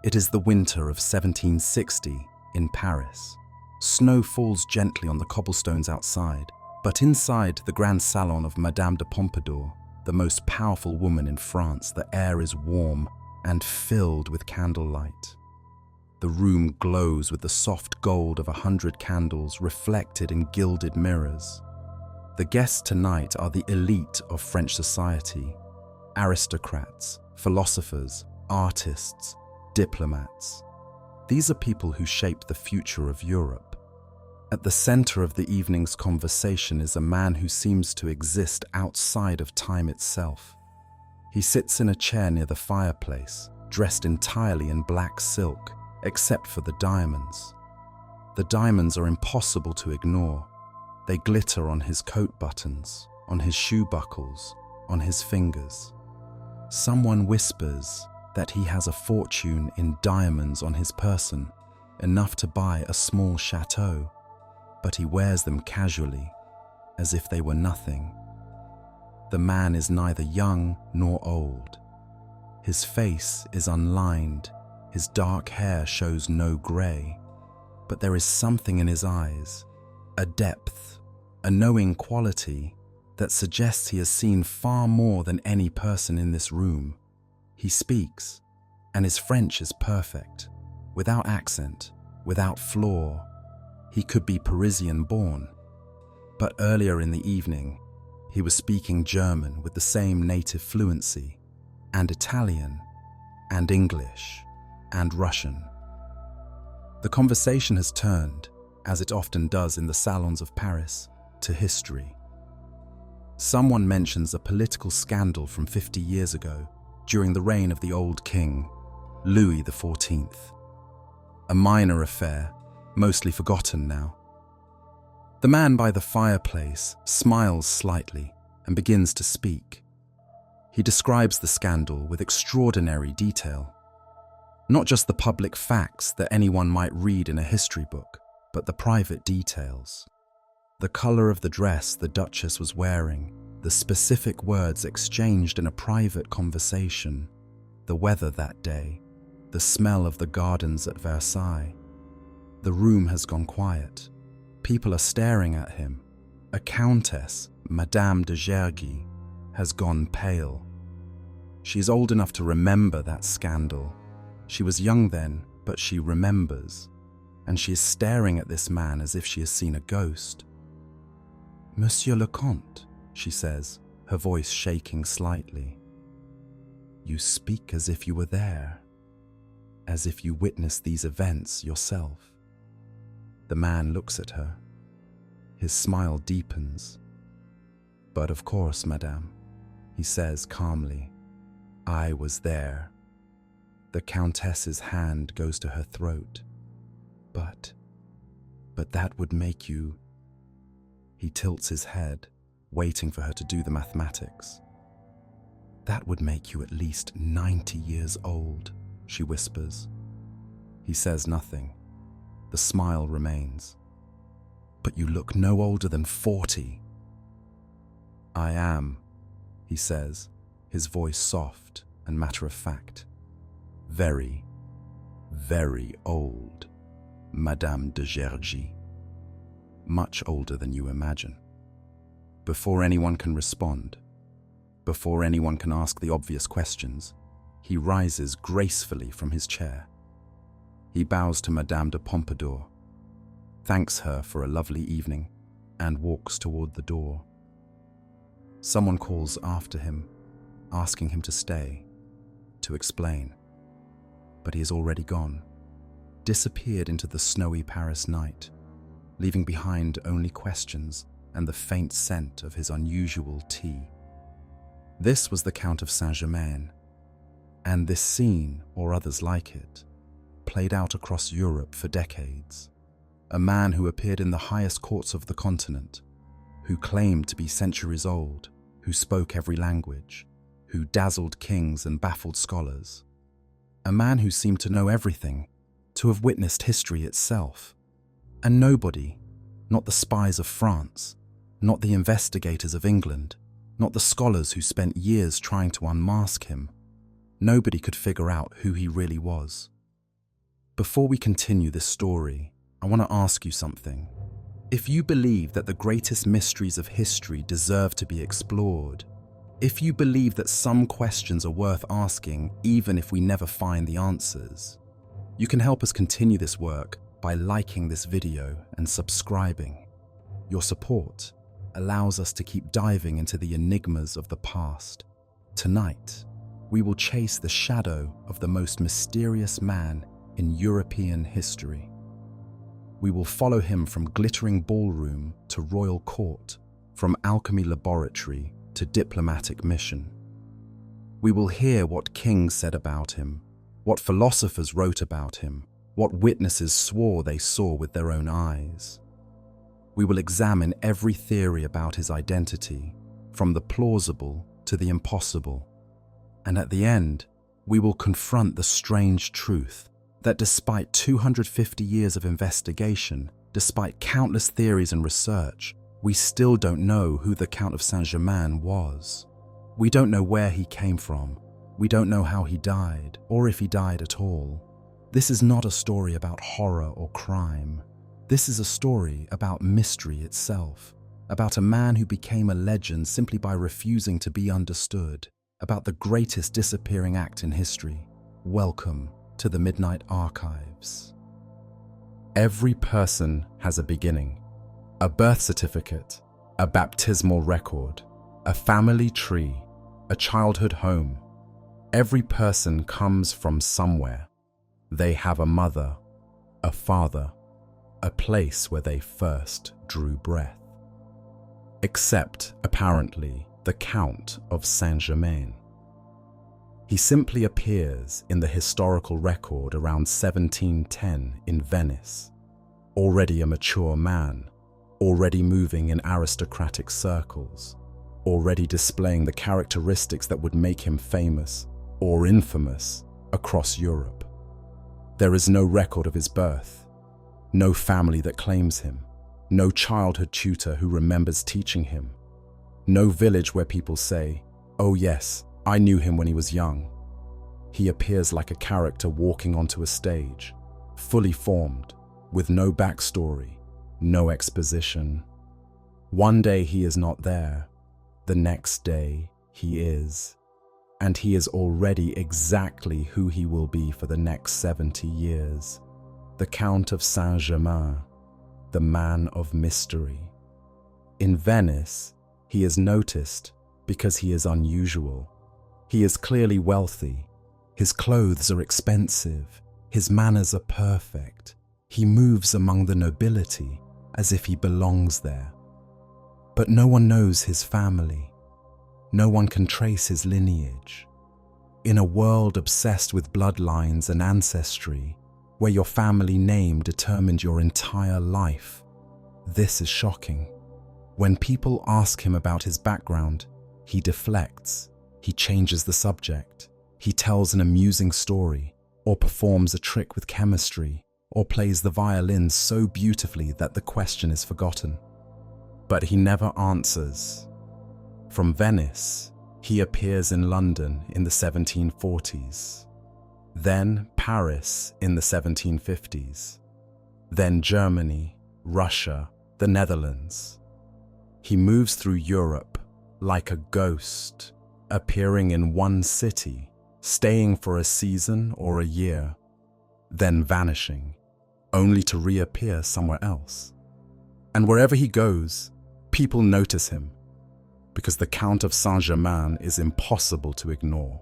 It is the winter of 1760 in Paris. Snow falls gently on the cobblestones outside, but inside the grand salon of Madame de Pompadour, the most powerful woman in France, the air is warm and filled with candlelight. The room glows with the soft gold of 100 candles reflected in gilded mirrors. The guests tonight are the elite of French society: aristocrats, philosophers, artists, diplomats. These are people who shape the future of Europe. At the center of the evening's conversation is a man who seems to exist outside of time itself. He sits in a chair near the fireplace, dressed entirely in black silk, except for the diamonds. The diamonds are impossible to ignore. They glitter on his coat buttons, on his shoe buckles, on his fingers. Someone whispers that he has a fortune in diamonds on his person, enough to buy a small chateau, but he wears them casually, as if they were nothing. The man is neither young nor old. His face is unlined, his dark hair shows no grey, but there is something in his eyes, a depth, a knowing quality that suggests he has seen far more than any person in this room. He speaks, and his French is perfect, without accent, without flaw. He could be Parisian-born, but earlier in the evening, he was speaking German with the same native fluency, and Italian, and English, and Russian. The conversation has turned, as it often does in the salons of Paris, to history. Someone mentions a political scandal from 50 years ago, during the reign of the old king, Louis XIV. A minor affair, mostly forgotten now. The man by the fireplace smiles slightly and begins to speak. He describes the scandal with extraordinary detail. Not just the public facts that anyone might read in a history book, but the private details. The color of the dress the Duchess was wearing, the specific words exchanged in a private conversation, the weather that day, the smell of the gardens at Versailles. The room has gone quiet. People are staring at him. A countess, Madame de Gergy, has gone pale. She is old enough to remember that scandal. She was young then, but she remembers, and she is staring at this man as if she has seen a ghost. "Monsieur le Comte," she says, her voice shaking slightly. "You speak as if you were there, as if you witnessed these events yourself." The man looks at her. His smile deepens. "But of course, madame," he says calmly, "I was there." The countess's hand goes to her throat. But that would make you..." He tilts his head, waiting for her to do the mathematics. "That would make you at least 90 years old," she whispers. He says nothing. The smile remains. "But you look no older than 40. "I am," he says, his voice soft and matter-of-fact. "Very, very old, Madame de Gergy. Much older than you imagine." Before anyone can respond, before anyone can ask the obvious questions, he rises gracefully from his chair. He bows to Madame de Pompadour, thanks her for a lovely evening, and walks toward the door. Someone calls after him, asking him to stay, to explain. But he is already gone, disappeared into the snowy Paris night, leaving behind only questions and the faint scent of his unusual tea. This was the Count of Saint-Germain, and this scene, or others like it, played out across Europe for decades. A man who appeared in the highest courts of the continent, who claimed to be centuries old, who spoke every language, who dazzled kings and baffled scholars. A man who seemed to know everything, to have witnessed history itself. And nobody, not the spies of France, not the investigators of England, not the scholars who spent years trying to unmask him, nobody could figure out who he really was. Before we continue this story, I want to ask you something. If you believe that the greatest mysteries of history deserve to be explored, if you believe that some questions are worth asking even if we never find the answers, you can help us continue this work by liking this video and subscribing. Your support allows us to keep diving into the enigmas of the past. Tonight, we will chase the shadow of the most mysterious man in European history. We will follow him from glittering ballroom to royal court, from alchemy laboratory to diplomatic mission. We will hear what kings said about him, what philosophers wrote about him, what witnesses swore they saw with their own eyes. We will examine every theory about his identity, from the plausible to the impossible. And at the end, we will confront the strange truth that despite 250 years of investigation, despite countless theories and research, we still don't know who the Count of Saint-Germain was. We don't know where he came from. We don't know how he died, or if he died at all. This is not a story about horror or crime. This is a story about mystery itself, about a man who became a legend simply by refusing to be understood, about the greatest disappearing act in history. Welcome to the Midnight Archives. Every person has a beginning, a birth certificate, a baptismal record, a family tree, a childhood home. Every person comes from somewhere. They have a mother, a father, a place where they first drew breath. Except, apparently, the Count of Saint-Germain. He simply appears in the historical record around 1710 in Venice, already a mature man, already moving in aristocratic circles, already displaying the characteristics that would make him famous or infamous across Europe. There is no record of his birth, no family that claims him, no childhood tutor who remembers teaching him, no village where people say, "Oh yes, I knew him when he was young." He appears like a character walking onto a stage, fully formed, with no backstory, no exposition. One day he is not there, the next day he is, and he is already exactly who he will be for the next 70 years. The Count of Saint-Germain, the man of mystery. In Venice, he is noticed because he is unusual. He is clearly wealthy. His clothes are expensive. His manners are perfect. He moves among the nobility as if he belongs there. But no one knows his family. No one can trace his lineage. In a world obsessed with bloodlines and ancestry, where your family name determined your entire life, this is shocking. When people ask him about his background, he deflects. He changes the subject. He tells an amusing story, or performs a trick with chemistry, or plays the violin so beautifully that the question is forgotten. But he never answers. From Venice, he appears in London in the 1740s, then Paris in the 1750s, then Germany, Russia, the Netherlands. He moves through Europe like a ghost, appearing in one city, staying for a season or a year, then vanishing, only to reappear somewhere else. And wherever he goes, people notice him, because the Count of Saint-Germain is impossible to ignore.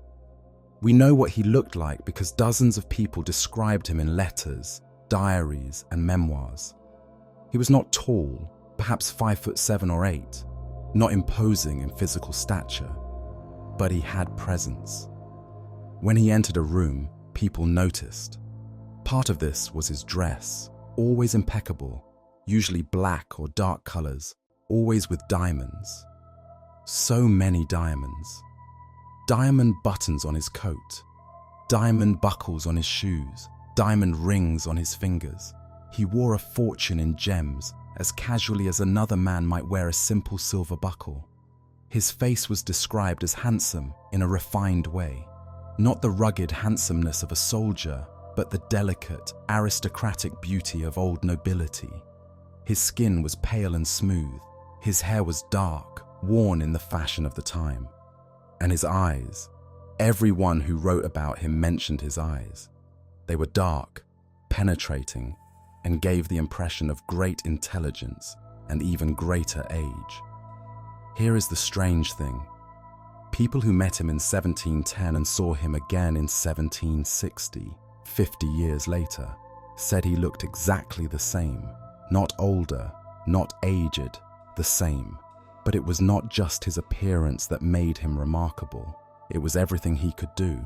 We know what he looked like because dozens of people described him in letters, diaries, and memoirs. He was not tall, perhaps 5'7" or 8, not imposing in physical stature, but he had presence. When he entered a room, people noticed. Part of this was his dress, always impeccable, usually black or dark colors, always with diamonds. So many diamonds. Diamond buttons on his coat, diamond buckles on his shoes, diamond rings on his fingers. He wore a fortune in gems as casually as another man might wear a simple silver buckle. His face was described as handsome in a refined way, not the rugged handsomeness of a soldier, but the delicate, aristocratic beauty of old nobility. His skin was pale and smooth, his hair was dark, worn in the fashion of the time. And his eyes, everyone who wrote about him mentioned his eyes. They were dark, penetrating, and gave the impression of great intelligence and even greater age. Here is the strange thing. People who met him in 1710 and saw him again in 1760, 50 years later, said he looked exactly the same, not older, not aged, the same. But it was not just his appearance that made him remarkable, it was everything he could do.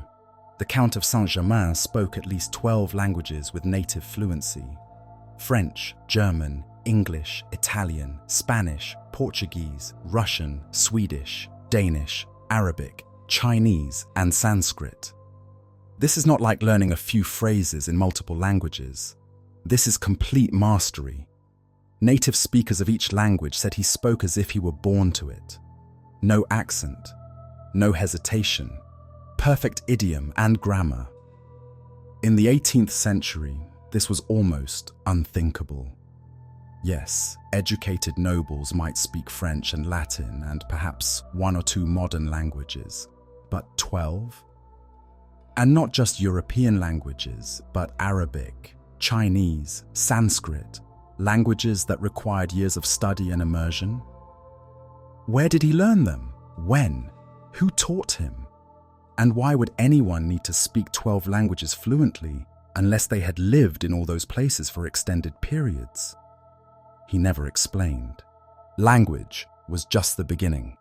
The Count of Saint-Germain spoke at least 12 languages with native fluency: French, German, English, Italian, Spanish, Portuguese, Russian, Swedish, Danish, Arabic, Chinese, and Sanskrit. This is not like learning a few phrases in multiple languages. This is complete mastery. Native speakers of each language said he spoke as if he were born to it. No accent, no hesitation, perfect idiom and grammar. In the 18th century, this was almost unthinkable. Yes, educated nobles might speak French and Latin and perhaps one or two modern languages, but 12? And not just European languages, but Arabic, Chinese, Sanskrit, languages that required years of study and immersion. Where did he learn them? When? Who taught him? And why would anyone need to speak 12 languages fluently unless they had lived in all those places for extended periods? He never explained. Language was just the beginning.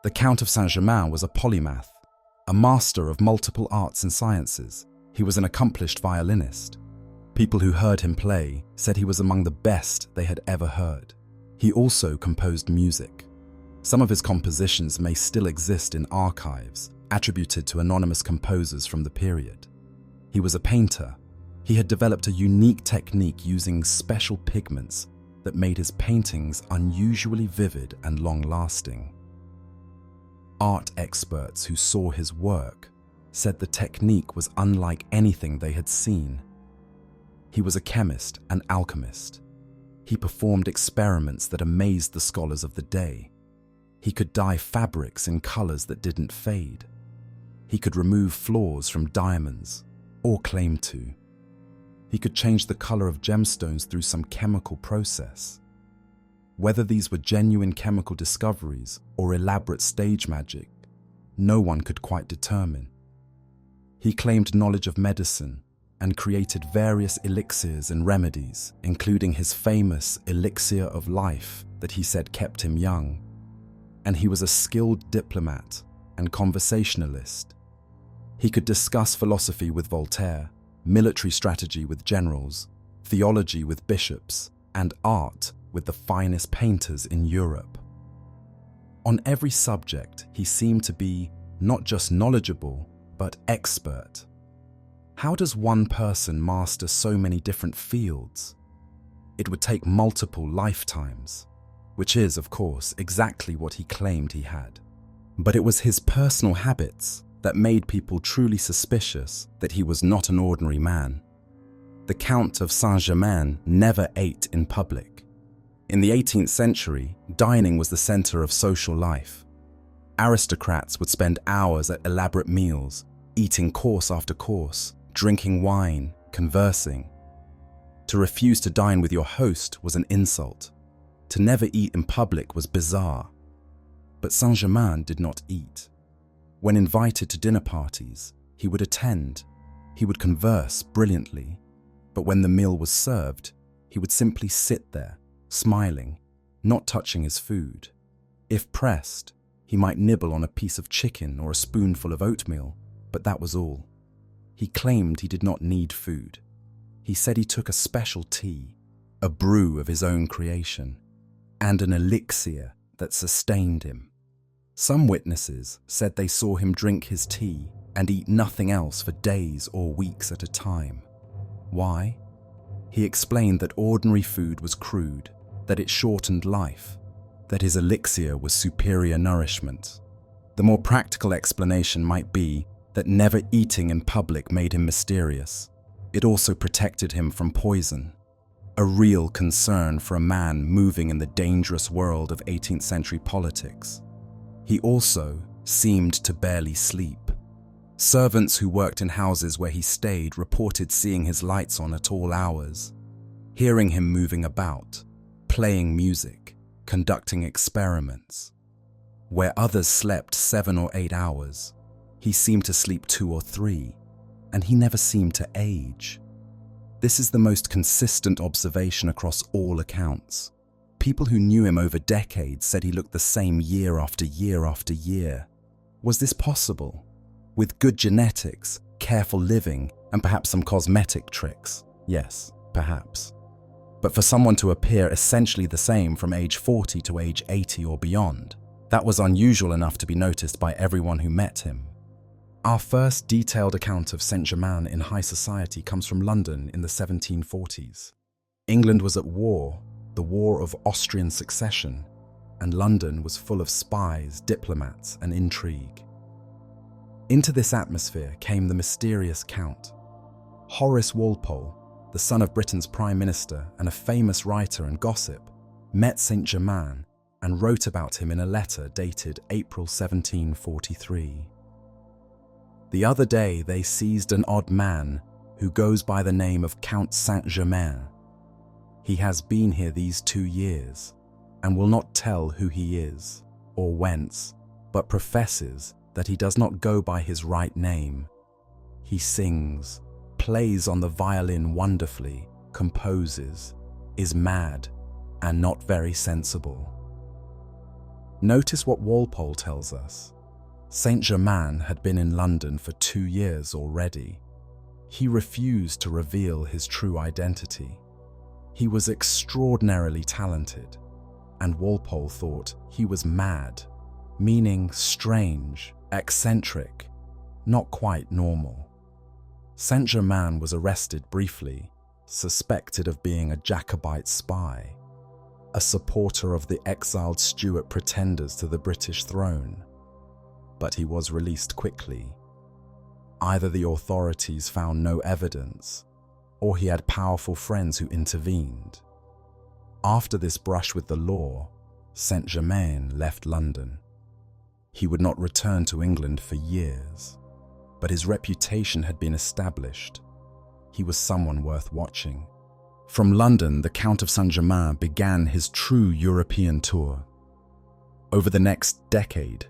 The Count of Saint-Germain was a polymath, a master of multiple arts and sciences. He was an accomplished violinist. People who heard him play said he was among the best they had ever heard. He also composed music. Some of his compositions may still exist in archives, attributed to anonymous composers from the period. He was a painter. He had developed a unique technique using special pigments that made his paintings unusually vivid and long-lasting. Art experts who saw his work said the technique was unlike anything they had seen. He was a chemist and alchemist. He performed experiments that amazed the scholars of the day. He could dye fabrics in colors that didn't fade. He could remove flaws from diamonds, or claim to. He could change the color of gemstones through some chemical process. Whether these were genuine chemical discoveries or elaborate stage magic, no one could quite determine. He claimed knowledge of medicine and created various elixirs and remedies, including his famous elixir of life that he said kept him young. And he was a skilled diplomat and conversationalist. He could discuss philosophy with Voltaire, military strategy with generals, theology with bishops, and art with the finest painters in Europe. On every subject, he seemed to be not just knowledgeable, but expert. How does one person master so many different fields? It would take multiple lifetimes, which is, of course, exactly what he claimed he had. But it was his personal habits that made people truly suspicious that he was not an ordinary man. The Count of Saint-Germain never ate in public. In the 18th century, dining was the center of social life. Aristocrats would spend hours at elaborate meals, eating course after course, drinking wine, conversing. To refuse to dine with your host was an insult. To never eat in public was bizarre. But Saint-Germain did not eat. When invited to dinner parties, he would attend. He would converse brilliantly. But when the meal was served, he would simply sit there, smiling, not touching his food. If pressed, he might nibble on a piece of chicken or a spoonful of oatmeal, but that was all. He claimed he did not need food. He said he took a special tea, a brew of his own creation, and an elixir that sustained him. Some witnesses said they saw him drink his tea and eat nothing else for days or weeks at a time. Why? He explained that ordinary food was crude, that it shortened life, that his elixir was superior nourishment. The more practical explanation might be that never eating in public made him mysterious. It also protected him from poison, a real concern for a man moving in the dangerous world of 18th century politics. He also seemed to barely sleep. Servants who worked in houses where he stayed reported seeing his lights on at all hours, hearing him moving about, playing music, conducting experiments. Where others slept 7 or 8 hours, he seemed to sleep 2 or 3, and he never seemed to age. This is the most consistent observation across all accounts. People who knew him over decades said he looked the same year after year after year. Was this possible? With good genetics, careful living, and perhaps some cosmetic tricks? Yes, perhaps. But for someone to appear essentially the same from age 40 to age 80 or beyond, that was unusual enough to be noticed by everyone who met him. Our first detailed account of Saint-Germain in high society comes from London in the 1740s. England was at war, the War of Austrian Succession, and London was full of spies, diplomats, and intrigue. Into this atmosphere came the mysterious Count. Horace Walpole, the son of Britain's Prime Minister and a famous writer and gossip, met Saint-Germain and wrote about him in a letter dated April 1743. The other day they seized an odd man who goes by the name of Count Saint-Germain. He has been here these 2 years and will not tell who he is or whence, but professes that he does not go by his right name. He sings, plays on the violin wonderfully, composes, is mad, and not very sensible. Notice what Walpole tells us. Saint-Germain had been in London for 2 years already. He refused to reveal his true identity. He was extraordinarily talented, and Walpole thought he was mad, meaning strange, eccentric, not quite normal. Saint-Germain was arrested briefly, suspected of being a Jacobite spy, a supporter of the exiled Stuart pretenders to the British throne. But he was released quickly. Either the authorities found no evidence, or he had powerful friends who intervened. After this brush with the law, Saint-Germain left London. He would not return to England for years, but his reputation had been established. He was someone worth watching. From London, the Count of Saint-Germain began his true European tour. Over the next decade,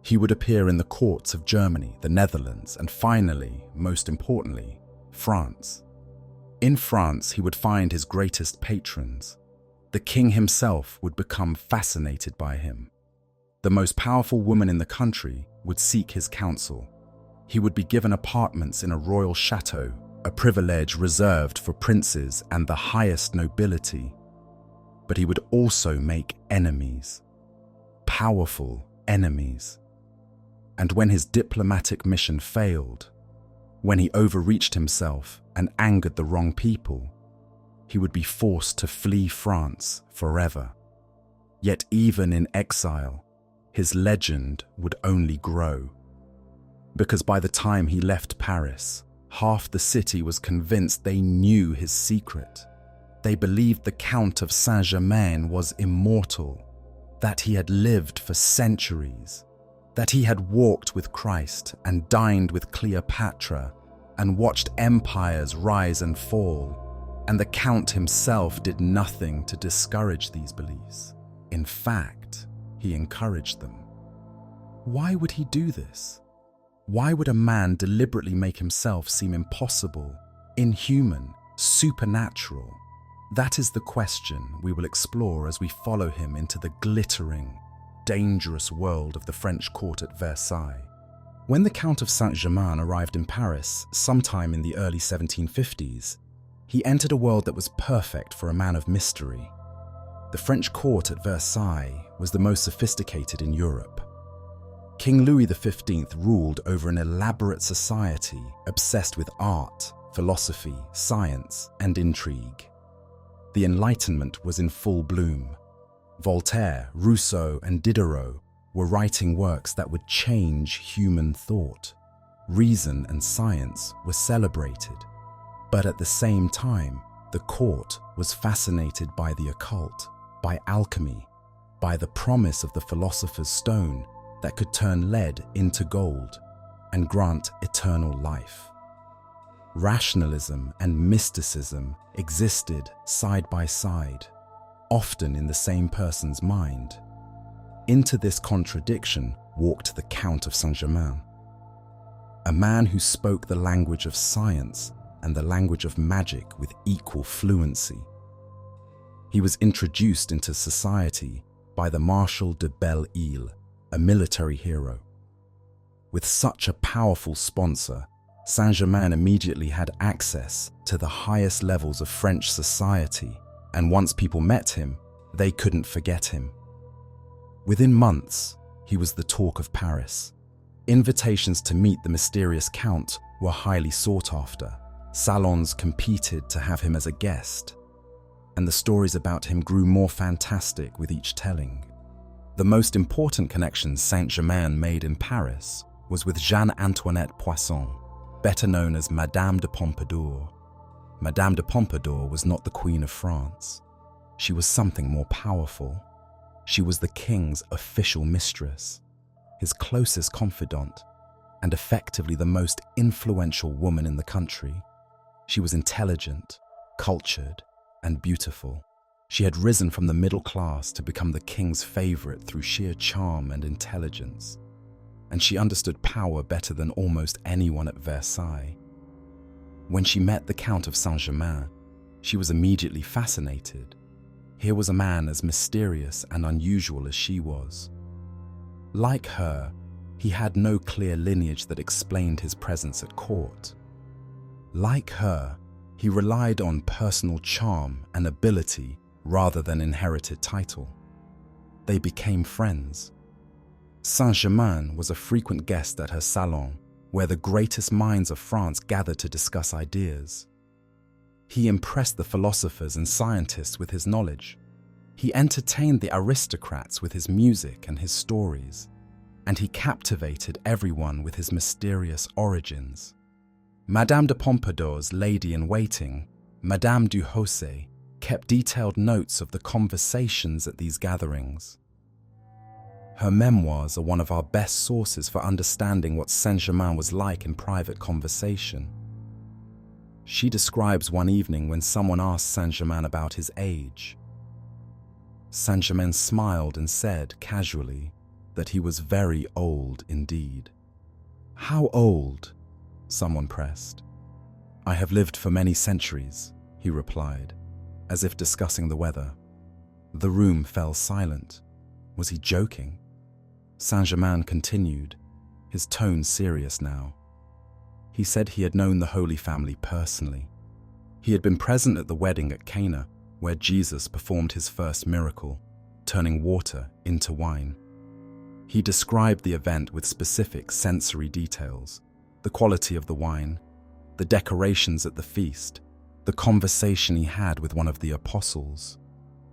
he would appear in the courts of Germany, the Netherlands, and finally, most importantly, France. In France, he would find his greatest patrons. The king himself would become fascinated by him. The most powerful woman in the country would seek his counsel. He would be given apartments in a royal chateau, a privilege reserved for princes and the highest nobility. But he would also make enemies, powerful enemies. And when his diplomatic mission failed, when he overreached himself and angered the wrong people, he would be forced to flee France forever. Yet even in exile, his legend would only grow. Because by the time he left Paris, half the city was convinced they knew his secret. They believed the Count of Saint-Germain was immortal, that he had lived for centuries, that he had walked with Christ and dined with Cleopatra and watched empires rise and fall, and the Count himself did nothing to discourage these beliefs. In fact, he encouraged them. Why would he do this? Why would a man deliberately make himself seem impossible, inhuman, supernatural? That is the question we will explore as we follow him into the glittering, dangerous world of the French court at Versailles. When the Count of Saint-Germain arrived in Paris sometime in the early 1750s, he entered a world that was perfect for a man of mystery. The French court at Versailles was the most sophisticated in Europe. King Louis XV ruled over an elaborate society obsessed with art, philosophy, science, and intrigue. The Enlightenment was in full bloom. Voltaire, Rousseau, and Diderot were writing works that would change human thought. Reason and science were celebrated. But at the same time, the court was fascinated by the occult, by alchemy, by the promise of the philosopher's stone that could turn lead into gold and grant eternal life. Rationalism and mysticism existed side by side, often in the same person's mind. Into this contradiction walked the Count of Saint-Germain, a man who spoke the language of science and the language of magic with equal fluency. He was introduced into society by the Marshal de Belle-Île, a military hero. With such a powerful sponsor, Saint-Germain immediately had access to the highest levels of French society, and once people met him, they couldn't forget him. Within months, he was the talk of Paris. Invitations to meet the mysterious Count were highly sought after. Salons competed to have him as a guest, and the stories about him grew more fantastic with each telling. The most important connection Saint-Germain made in Paris was with Jeanne-Antoinette Poisson, better known as Madame de Pompadour. Madame de Pompadour was not the Queen of France. She was something more powerful. She was the king's official mistress, his closest confidant, and effectively the most influential woman in the country. She was intelligent, cultured, and beautiful. She had risen from the middle class to become the king's favorite through sheer charm and intelligence, and she understood power better than almost anyone at Versailles. When she met the Count of Saint-Germain, she was immediately fascinated. Here was a man as mysterious and unusual as she was. Like her, he had no clear lineage that explained his presence at court. Like her, he relied on personal charm and ability rather than inherited title. They became friends. Saint-Germain was a frequent guest at her salon, where the greatest minds of France gathered to discuss ideas. He impressed the philosophers and scientists with his knowledge. He entertained the aristocrats with his music and his stories, and he captivated everyone with his mysterious origins. Madame de Pompadour's lady-in-waiting, Madame du Houssaye, kept detailed notes of the conversations at these gatherings. Her memoirs are one of our best sources for understanding what Saint-Germain was like in private conversation. She describes one evening when someone asked Saint-Germain about his age. Saint-Germain smiled and said casually that he was very old indeed. "How old?" someone pressed. "I have lived for many centuries," he replied, as if discussing the weather. The room fell silent. Was he joking? Saint-Germain continued, his tone serious now. He said he had known the Holy Family personally. He had been present at the wedding at Cana, where Jesus performed his first miracle, turning water into wine. He described the event with specific sensory details: the quality of the wine, the decorations at the feast, the conversation he had with one of the apostles.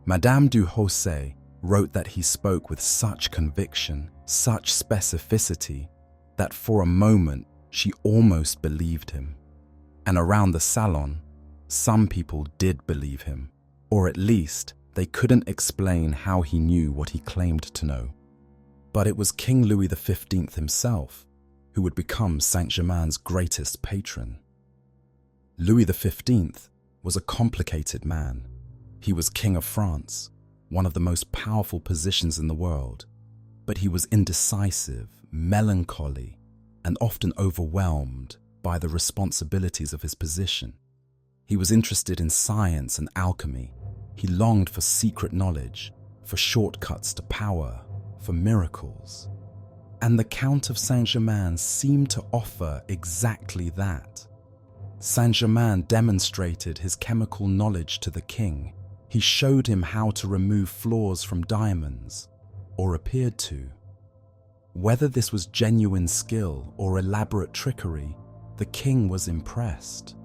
Madame du Houssaye wrote that he spoke with such conviction, such specificity, that for a moment she almost believed him. And around the salon, some people did believe him, or at least they couldn't explain how he knew what he claimed to know. But it was King Louis XV himself who would become Saint-Germain's greatest patron. Louis XV was a complicated man. He was King of France, one of the most powerful positions in the world, but he was indecisive, melancholy, and often overwhelmed by the responsibilities of his position. He was interested in science and alchemy. He longed for secret knowledge, for shortcuts to power, for miracles. And the Count of Saint-Germain seemed to offer exactly that. Saint-Germain demonstrated his chemical knowledge to the king. He showed him how to remove flaws from diamonds, or appeared to. Whether this was genuine skill or elaborate trickery, the king was impressed.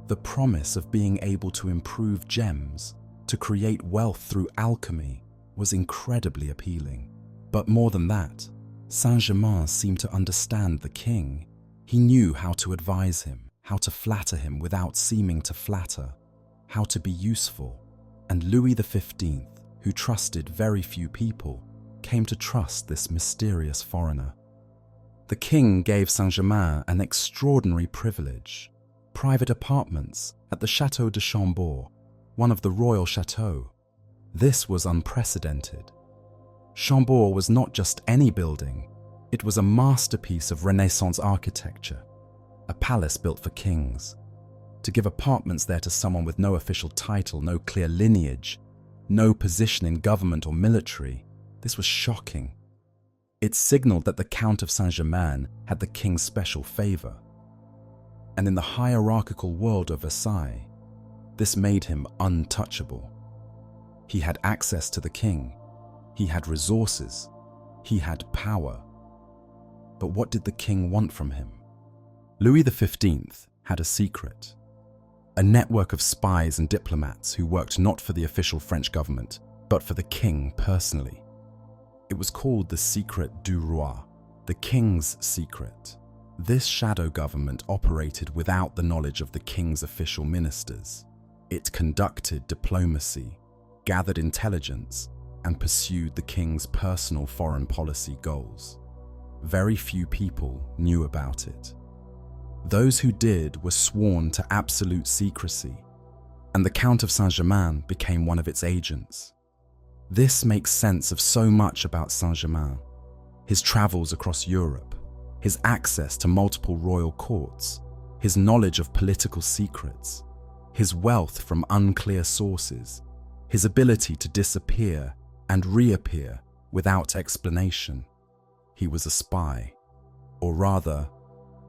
The promise of being able to improve gems, to create wealth through alchemy, was incredibly appealing. But more than that, Saint-Germain seemed to understand the king. He knew how to advise him, how to flatter him without seeming to flatter, how to be useful. And Louis XV, who trusted very few people, came to trust this mysterious foreigner. The king gave Saint-Germain an extraordinary privilege: private apartments at the Château de Chambord, one of the royal chateaux. This was unprecedented. Chambord was not just any building, it was a masterpiece of Renaissance architecture, a palace built for kings. To give apartments there to someone with no official title, no clear lineage, no position in government or military, this was shocking. It signaled that the Count of Saint-Germain had the king's special favor. And in the hierarchical world of Versailles, this made him untouchable. He had access to the king, he had resources, he had power. But what did the king want from him? Louis XV had a secret. A network of spies and diplomats who worked not for the official French government, but for the king personally. It was called the Secret du Roi, the king's secret. This shadow government operated without the knowledge of the king's official ministers. It conducted diplomacy, gathered intelligence, and pursued the king's personal foreign policy goals. Very few people knew about it. Those who did were sworn to absolute secrecy, and the Count of Saint-Germain became one of its agents. This makes sense of so much about Saint-Germain: his travels across Europe, his access to multiple royal courts, his knowledge of political secrets, his wealth from unclear sources, his ability to disappear and reappear without explanation. He was a spy, or rather,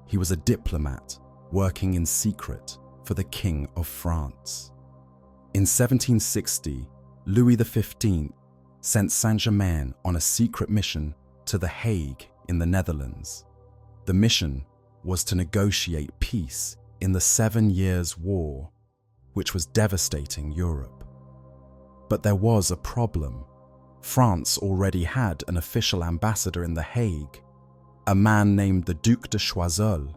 he was a diplomat working in secret for the King of France. In 1760, Louis XV sent Saint-Germain on a secret mission to The Hague in the Netherlands. The mission was to negotiate peace in the 7 Years' War, which was devastating Europe. But there was a problem. France already had an official ambassador in The Hague, a man named the Duc de Choiseul,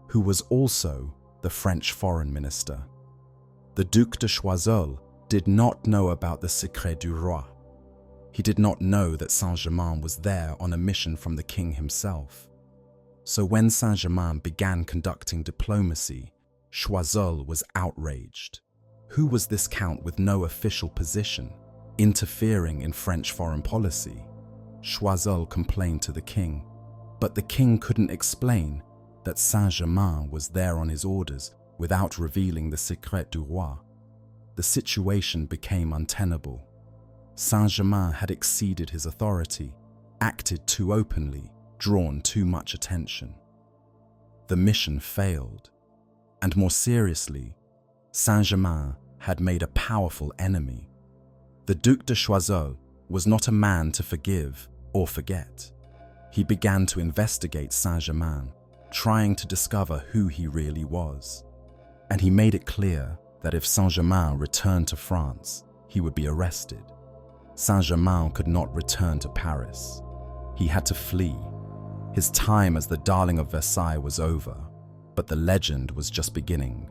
who was also the French foreign minister. The Duc de Choiseul did not know about the Secret du Roi. He did not know that Saint-Germain was there on a mission from the king himself. So when Saint-Germain began conducting diplomacy, Choiseul was outraged. Who was this count with no official position, interfering in French foreign policy? Choiseul complained to the king, but the king couldn't explain that Saint-Germain was there on his orders without revealing the Secret du Roi. The situation became untenable. Saint-Germain had exceeded his authority, acted too openly, drawn too much attention. The mission failed, and more seriously, Saint-Germain had made a powerful enemy. The Duc de Choiseul was not a man to forgive or forget. He began to investigate Saint-Germain, trying to discover who he really was. And he made it clear that if Saint-Germain returned to France, he would be arrested. Saint-Germain could not return to Paris. He had to flee. His time as the darling of Versailles was over, but the legend was just beginning.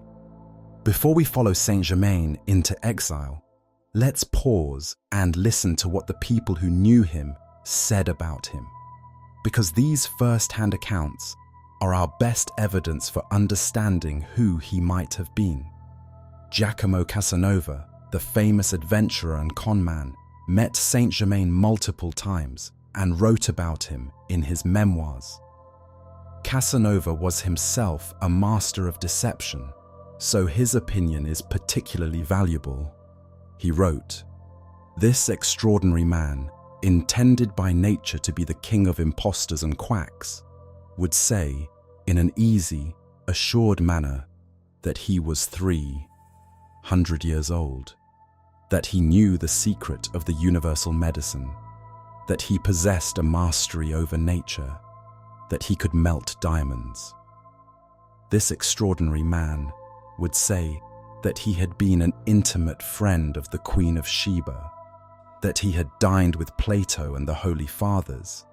Before we follow Saint-Germain into exile, let's pause and listen to what the people who knew him said about him, because these first-hand accounts are our best evidence for understanding who he might have been. Giacomo Casanova, the famous adventurer and conman, met Saint-Germain multiple times and wrote about him in his memoirs. Casanova was himself a master of deception, so his opinion is particularly valuable. He wrote, "This extraordinary man, intended by nature to be the king of impostors and quacks, would say, in an easy, assured manner, that he was 300 years old, that he knew the secret of the universal medicine, that he possessed a mastery over nature, that he could melt diamonds. This extraordinary man would say that he had been an intimate friend of the Queen of Sheba, that he had dined with Plato and the Holy Fathers,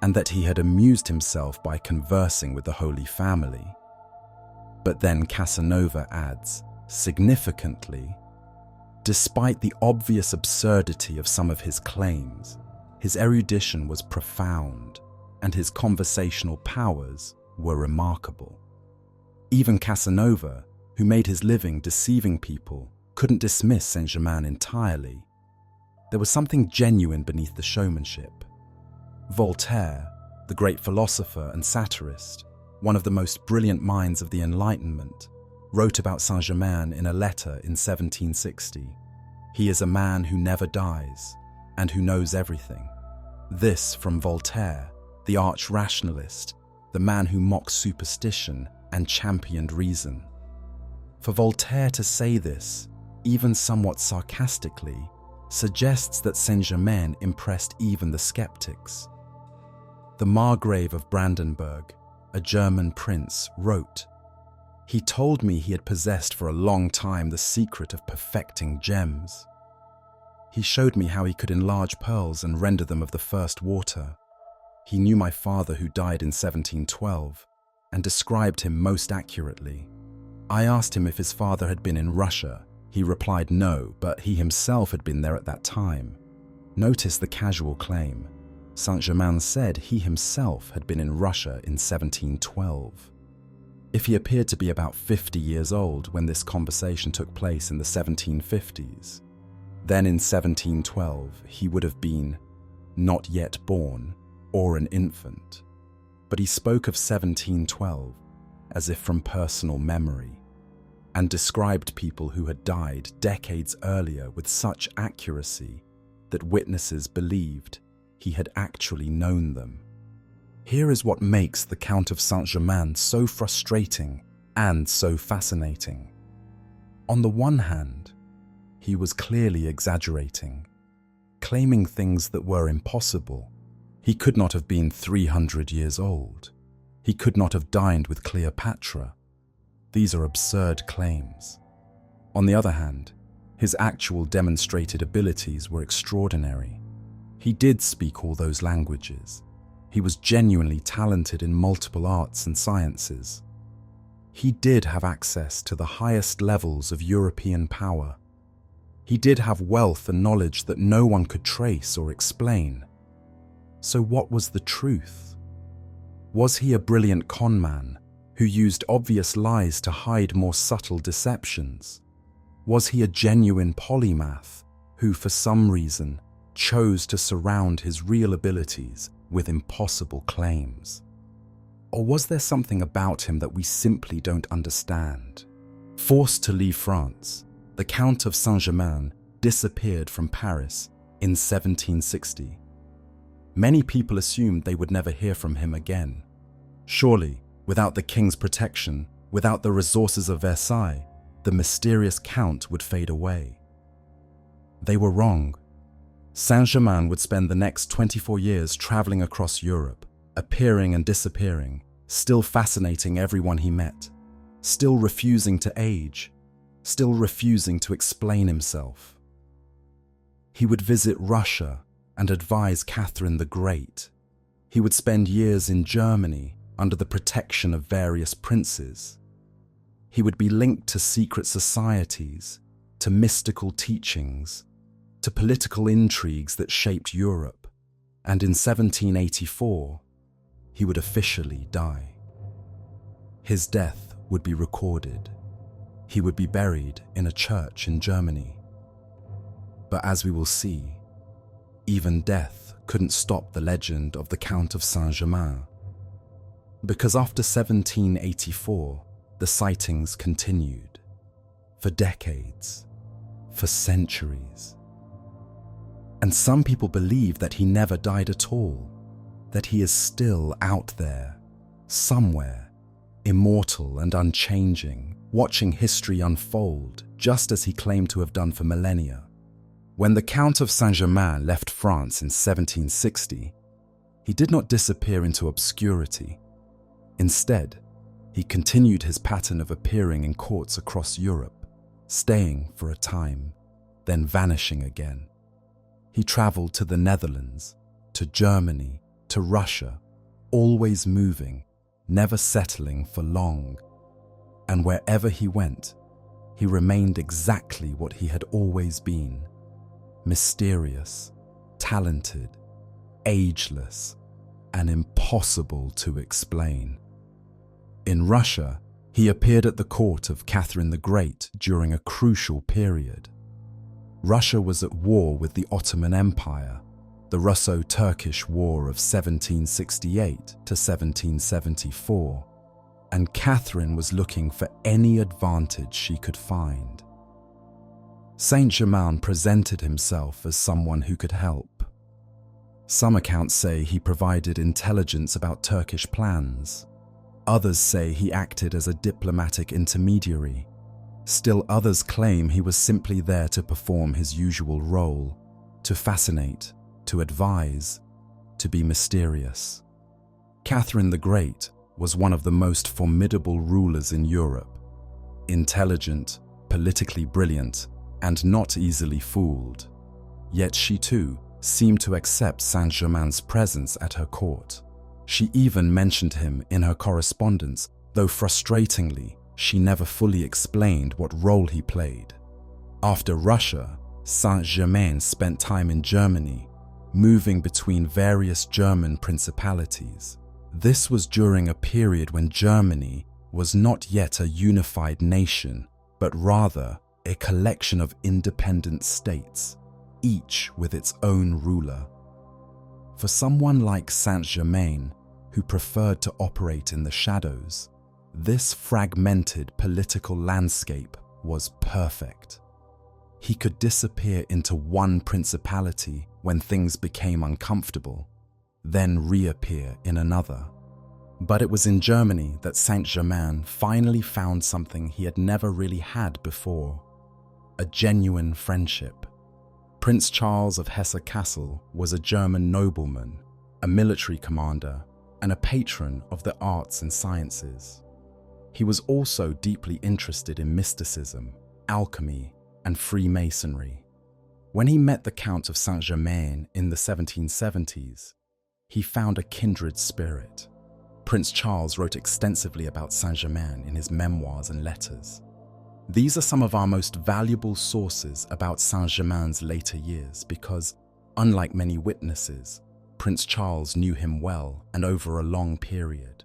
and that he had amused himself by conversing with the Holy Family. But then Casanova adds, significantly, despite the obvious absurdity of some of his claims, his erudition was profound and his conversational powers were remarkable. Even Casanova, who made his living deceiving people, couldn't dismiss Saint-Germain entirely. There was something genuine beneath the showmanship. Voltaire, the great philosopher and satirist, one of the most brilliant minds of the Enlightenment, wrote about Saint-Germain in a letter in 1760. He is a man who never dies and who knows everything. This from Voltaire, the arch-rationalist, the man who mocked superstition and championed reason. For Voltaire to say this, even somewhat sarcastically, suggests that Saint-Germain impressed even the skeptics. The Margrave of Brandenburg, a German prince, wrote, "He told me he had possessed for a long time the secret of perfecting gems. He showed me how he could enlarge pearls and render them of the first water. He knew my father who died in 1712 and described him most accurately. I asked him if his father had been in Russia. He replied no, but he himself had been there at that time." Notice the casual claim. Saint-Germain said he himself had been in Russia in 1712. If he appeared to be about 50 years old when this conversation took place in the 1750s, then in 1712 he would have been not yet born or an infant. But he spoke of 1712 as if from personal memory, and described people who had died decades earlier with such accuracy that witnesses believed he had actually known them. Here is what makes the Count of Saint-Germain so frustrating and so fascinating. On the one hand, he was clearly exaggerating, claiming things that were impossible. He could not have been 300 years old. He could not have dined with Cleopatra. These are absurd claims. On the other hand, his actual demonstrated abilities were extraordinary. He did speak all those languages. He was genuinely talented in multiple arts and sciences. He did have access to the highest levels of European power. He did have wealth and knowledge that no one could trace or explain. So what was the truth? Was he a brilliant conman who used obvious lies to hide more subtle deceptions? Was he a genuine polymath who, for some reason, chose to surround his real abilities with impossible claims? Or was there something about him that we simply don't understand? Forced to leave France, the Count of Saint-Germain disappeared from Paris in 1760. Many people assumed they would never hear from him again. Surely, without the king's protection, without the resources of Versailles, the mysterious count would fade away. They were wrong. Saint-Germain would spend the next 24 years traveling across Europe, appearing and disappearing, still fascinating everyone he met, still refusing to age, still refusing to explain himself. He would visit Russia and advise Catherine the Great. He would spend years in Germany under the protection of various princes. He would be linked to secret societies, to mystical teachings, to political intrigues that shaped Europe, and in 1784, he would officially die. His death would be recorded. He would be buried in a church in Germany. But as we will see, even death couldn't stop the legend of the Count of Saint-Germain. Because after 1784, the sightings continued. For decades, for centuries. And some people believe that he never died at all, that he is still out there, somewhere, immortal and unchanging, watching history unfold, just as he claimed to have done for millennia. When the Count of Saint-Germain left France in 1760, he did not disappear into obscurity. Instead, he continued his pattern of appearing in courts across Europe, staying for a time, then vanishing again. He traveled to the Netherlands, to Germany, to Russia, always moving, never settling for long. And wherever he went, he remained exactly what he had always been: mysterious, talented, ageless, and impossible to explain. In Russia, he appeared at the court of Catherine the Great during a crucial period. Russia was at war with the Ottoman Empire, the Russo-Turkish War of 1768 to 1774, and Catherine was looking for any advantage she could find. Saint-Germain presented himself as someone who could help. Some accounts say he provided intelligence about Turkish plans. Others say he acted as a diplomatic intermediary. Still others claim he was simply there to perform his usual role: to fascinate, to advise, to be mysterious. Catherine the Great was one of the most formidable rulers in Europe. Intelligent, politically brilliant, and not easily fooled. Yet she too seemed to accept Saint-Germain's presence at her court. She even mentioned him in her correspondence, though frustratingly, she never fully explained what role he played. After Russia, Saint-Germain spent time in Germany, moving between various German principalities. This was during a period when Germany was not yet a unified nation, but rather a collection of independent states, each with its own ruler. For someone like Saint-Germain, who preferred to operate in the shadows, this fragmented political landscape was perfect. He could disappear into one principality when things became uncomfortable, then reappear in another. But it was in Germany that Saint-Germain finally found something he had never really had before: a genuine friendship. Prince Charles of Hesse-Kassel was a German nobleman, a military commander, and a patron of the arts and sciences. He was also deeply interested in mysticism, alchemy, and Freemasonry. When he met the Count of Saint-Germain in the 1770s, he found a kindred spirit. Prince Charles wrote extensively about Saint-Germain in his memoirs and letters. These are some of our most valuable sources about Saint-Germain's later years because, unlike many witnesses, Prince Charles knew him well and over a long period.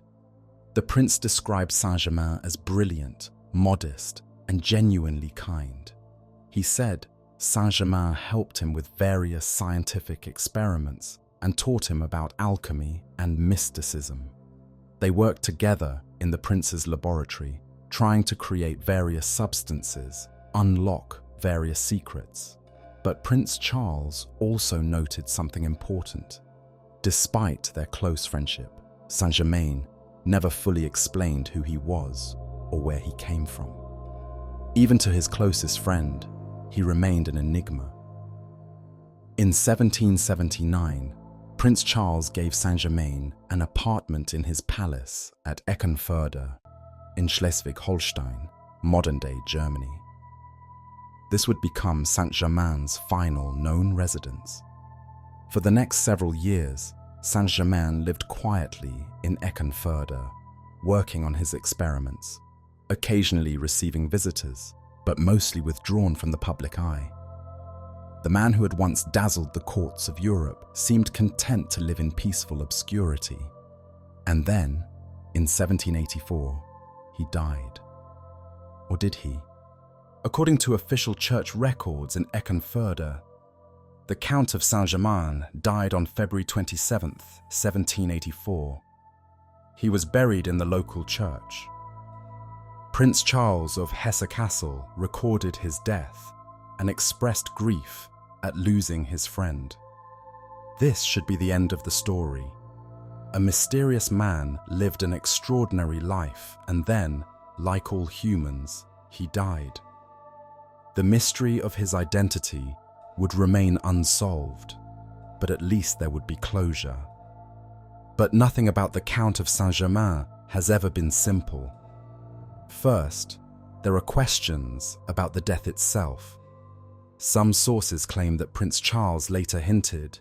The prince described Saint-Germain as brilliant, modest, and genuinely kind. He said Saint-Germain helped him with various scientific experiments and taught him about alchemy and mysticism. They worked together in the prince's laboratory, trying to create various substances, unlock various secrets. But Prince Charles also noted something important. Despite their close friendship, Saint-Germain never fully explained who he was or where he came from. Even to his closest friend, he remained an enigma. In 1779, Prince Charles gave Saint-Germain an apartment in his palace at Eckernförde in Schleswig-Holstein, modern-day Germany. This would become Saint-Germain's final known residence. For the next several years, Saint-Germain lived quietly in Eckernförde, working on his experiments, occasionally receiving visitors, but mostly withdrawn from the public eye. The man who had once dazzled the courts of Europe seemed content to live in peaceful obscurity. And then, in 1784, he died. Or did he? According to official church records in Eckernförde, the Count of Saint-Germain died on February 27, 1784. He was buried in the local church. Prince Charles of Hesse-Kassel recorded his death and expressed grief at losing his friend. This should be the end of the story. A mysterious man lived an extraordinary life and then, like all humans, he died. The mystery of his identity would remain unsolved, but at least there would be closure. But nothing about the Count of Saint-Germain has ever been simple. First, there are questions about the death itself. Some sources claim that Prince Charles later hinted,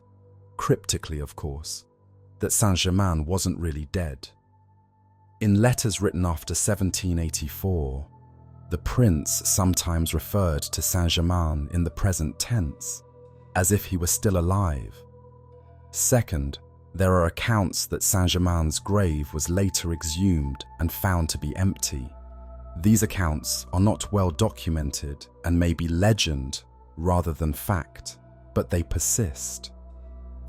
cryptically of course, that Saint-Germain wasn't really dead. In letters written after 1784, the prince sometimes referred to Saint-Germain in the present tense, as if he were still alive. Second, there are accounts that Saint-Germain's grave was later exhumed and found to be empty. These accounts are not well documented and may be legend rather than fact, but they persist.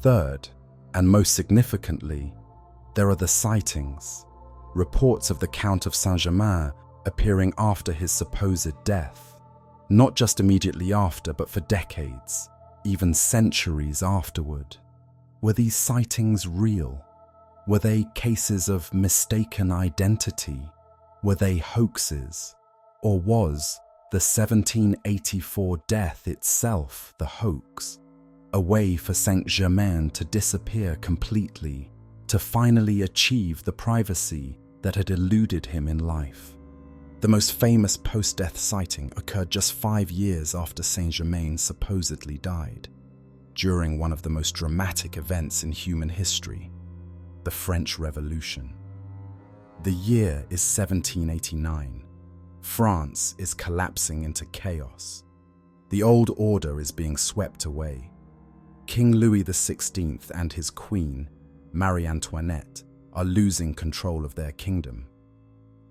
Third, and most significantly, there are the sightings, reports of the Count of Saint-Germain appearing after his supposed death, not just immediately after, but for decades, even centuries afterward. Were these sightings real? Were they cases of mistaken identity? Were they hoaxes? Or was the 1784 death itself the hoax? A way for Saint-Germain to disappear completely, to finally achieve the privacy that had eluded him in life. The most famous post-death sighting occurred just 5 years after Saint-Germain supposedly died, during one of the most dramatic events in human history, the French Revolution. The year is 1789. France is collapsing into chaos. The old order is being swept away. King Louis XVI and his queen, Marie Antoinette, are losing control of their kingdom.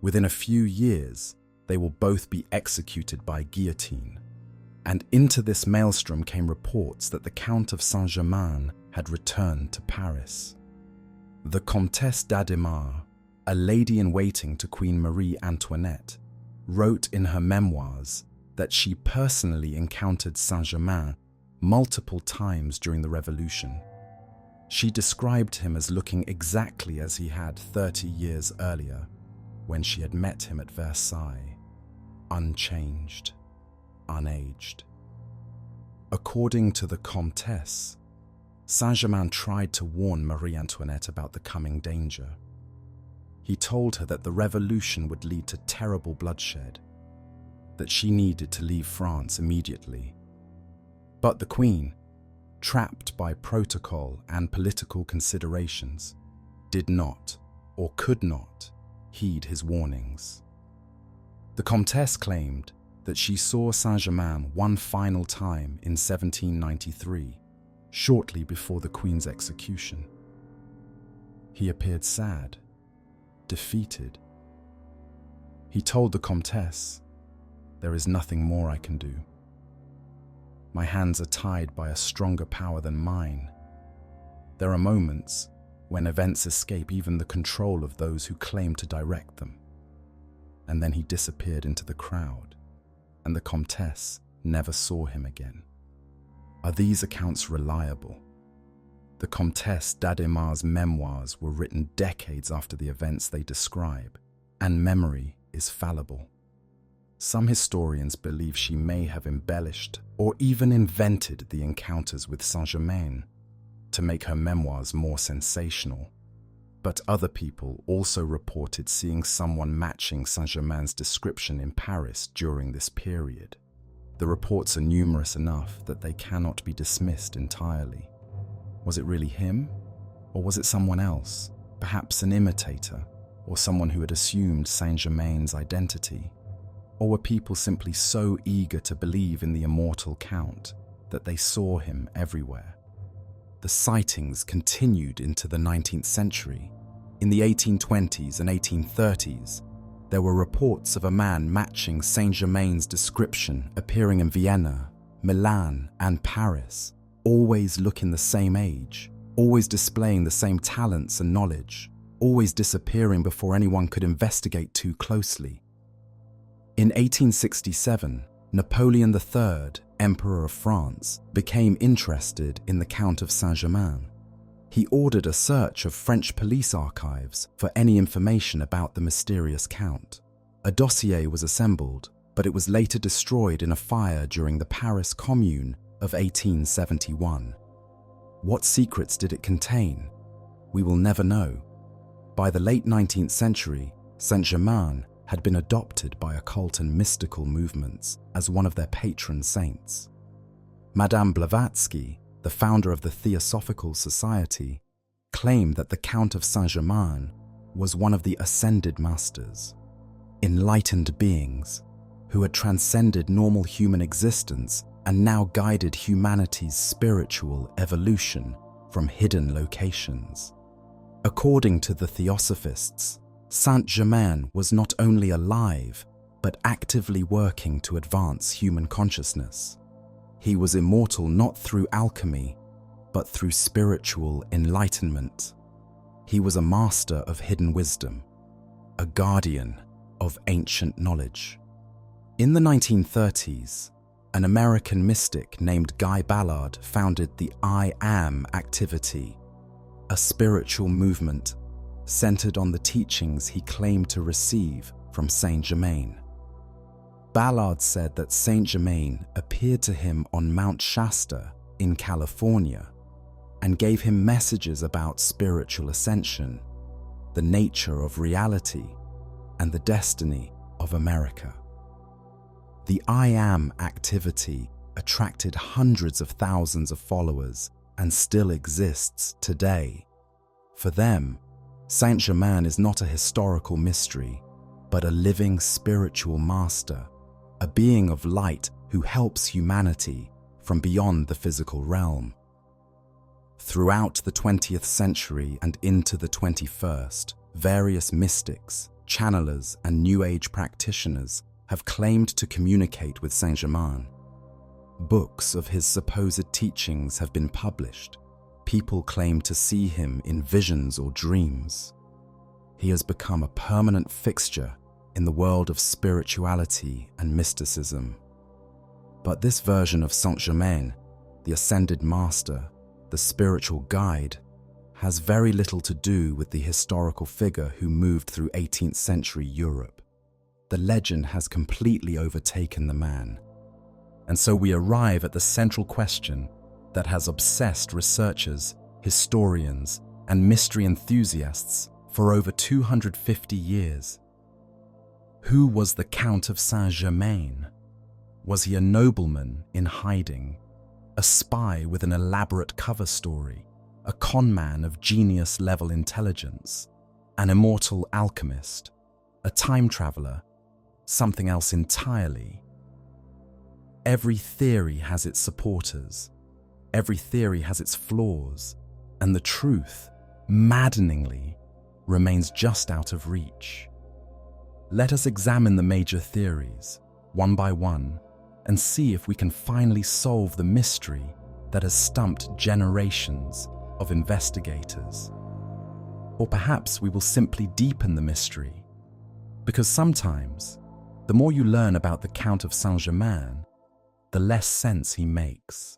Within a few years, they will both be executed by guillotine. And into this maelstrom came reports that the Count of Saint-Germain had returned to Paris. The Comtesse d'Adhémar, a lady-in-waiting to Queen Marie Antoinette, wrote in her memoirs that she personally encountered Saint-Germain multiple times during the Revolution. She described him as looking exactly as he had 30 years earlier, when she had met him at Versailles, unchanged, unaged. According to the Comtesse, Saint-Germain tried to warn Marie Antoinette about the coming danger. He told her that the revolution would lead to terrible bloodshed, that she needed to leave France immediately. But the Queen, trapped by protocol and political considerations, did not, or could not, heed his warnings. The Comtesse claimed that she saw Saint-Germain one final time in 1793, shortly before the Queen's execution. He appeared sad, defeated. He told the Comtesse, "There is nothing more I can do. My hands are tied by a stronger power than mine. There are moments when events escape even the control of those who claim to direct them." And then he disappeared into the crowd, and the Comtesse never saw him again. Are these accounts reliable? The Comtesse d'Adhémar's memoirs were written decades after the events they describe, and memory is fallible. Some historians believe she may have embellished or even invented the encounters with Saint-Germain to make her memoirs more sensational. But other people also reported seeing someone matching Saint-Germain's description in Paris during this period. The reports are numerous enough that they cannot be dismissed entirely. Was it really him? Or was it someone else, perhaps an imitator, or someone who had assumed Saint-Germain's identity? Or were people simply so eager to believe in the immortal Count that they saw him everywhere? The sightings continued into the 19th century. In the 1820s and 1830s, there were reports of a man matching Saint-Germain's description appearing in Vienna, Milan, and Paris, always looking the same age, always displaying the same talents and knowledge, always disappearing before anyone could investigate too closely. In 1867, Napoleon III, Emperor of France, became interested in the Count of Saint-Germain. He ordered a search of French police archives for any information about the mysterious Count. A dossier was assembled, but it was later destroyed in a fire during the Paris Commune of 1871. What secrets did it contain? We will never know. By the late 19th century, Saint-Germain had been adopted by occult and mystical movements as one of their patron saints. Madame Blavatsky, the founder of the Theosophical Society, claimed that the Count of Saint-Germain was one of the ascended masters, enlightened beings who had transcended normal human existence and now guided humanity's spiritual evolution from hidden locations. According to the Theosophists, Saint-Germain was not only alive, but actively working to advance human consciousness. He was immortal not through alchemy, but through spiritual enlightenment. He was a master of hidden wisdom, a guardian of ancient knowledge. In the 1930s, an American mystic named Guy Ballard founded the I Am activity, a spiritual movement centered on the teachings he claimed to receive from Saint-Germain. Ballard said that Saint-Germain appeared to him on Mount Shasta in California and gave him messages about spiritual ascension, the nature of reality, and the destiny of America. The I Am activity attracted hundreds of thousands of followers and still exists today. For them, Saint-Germain is not a historical mystery, but a living spiritual master, a being of light who helps humanity from beyond the physical realm. Throughout the 20th century and into the 21st, various mystics, channelers, and New Age practitioners have claimed to communicate with Saint-Germain. Books of his supposed teachings have been published. People claim to see him in visions or dreams. He has become a permanent fixture in the world of spirituality and mysticism. But this version of Saint-Germain, the ascended master, the spiritual guide, has very little to do with the historical figure who moved through 18th century Europe. The legend has completely overtaken the man. And so we arrive at the central question that has obsessed researchers, historians, and mystery enthusiasts for over 250 years. Who was the Count of Saint-Germain? Was he a nobleman in hiding, a spy with an elaborate cover story, a conman of genius-level intelligence, an immortal alchemist, a time traveler, something else entirely? Every theory has its supporters, every theory has its flaws, and the truth, maddeningly, remains just out of reach. Let us examine the major theories, one by one, and see if we can finally solve the mystery that has stumped generations of investigators. Or perhaps we will simply deepen the mystery, because sometimes, the more you learn about the Count of Saint-Germain, the less sense he makes.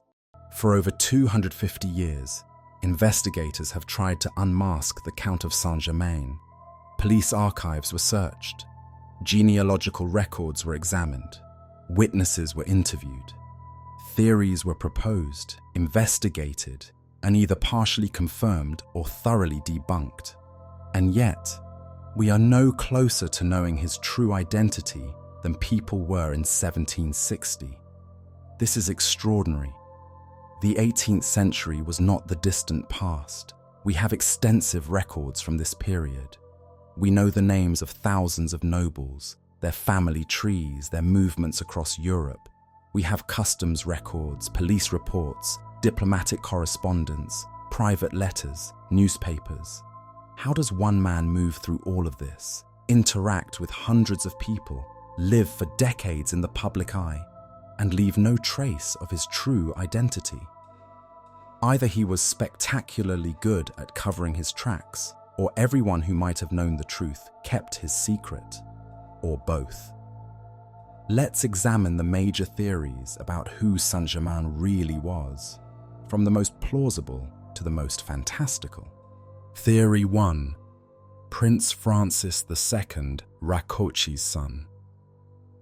For over 250 years, investigators have tried to unmask the Count of Saint-Germain. Police archives were searched, genealogical records were examined, witnesses were interviewed, theories were proposed, investigated, and either partially confirmed or thoroughly debunked. And yet, we are no closer to knowing his true identity than people were in 1760. This is extraordinary. The 18th century was not the distant past. We have extensive records from this period. We know the names of thousands of nobles, their family trees, their movements across Europe. We have customs records, police reports, diplomatic correspondence, private letters, newspapers. How does one man move through all of this, interact with hundreds of people, live for decades in the public eye, and leave no trace of his true identity? Either he was spectacularly good at covering his tracks, or everyone who might have known the truth kept his secret, or both. Let's examine the major theories about who Saint-Germain really was, from the most plausible to the most fantastical. Theory 1. Prince Francis II, Rákóczi's son.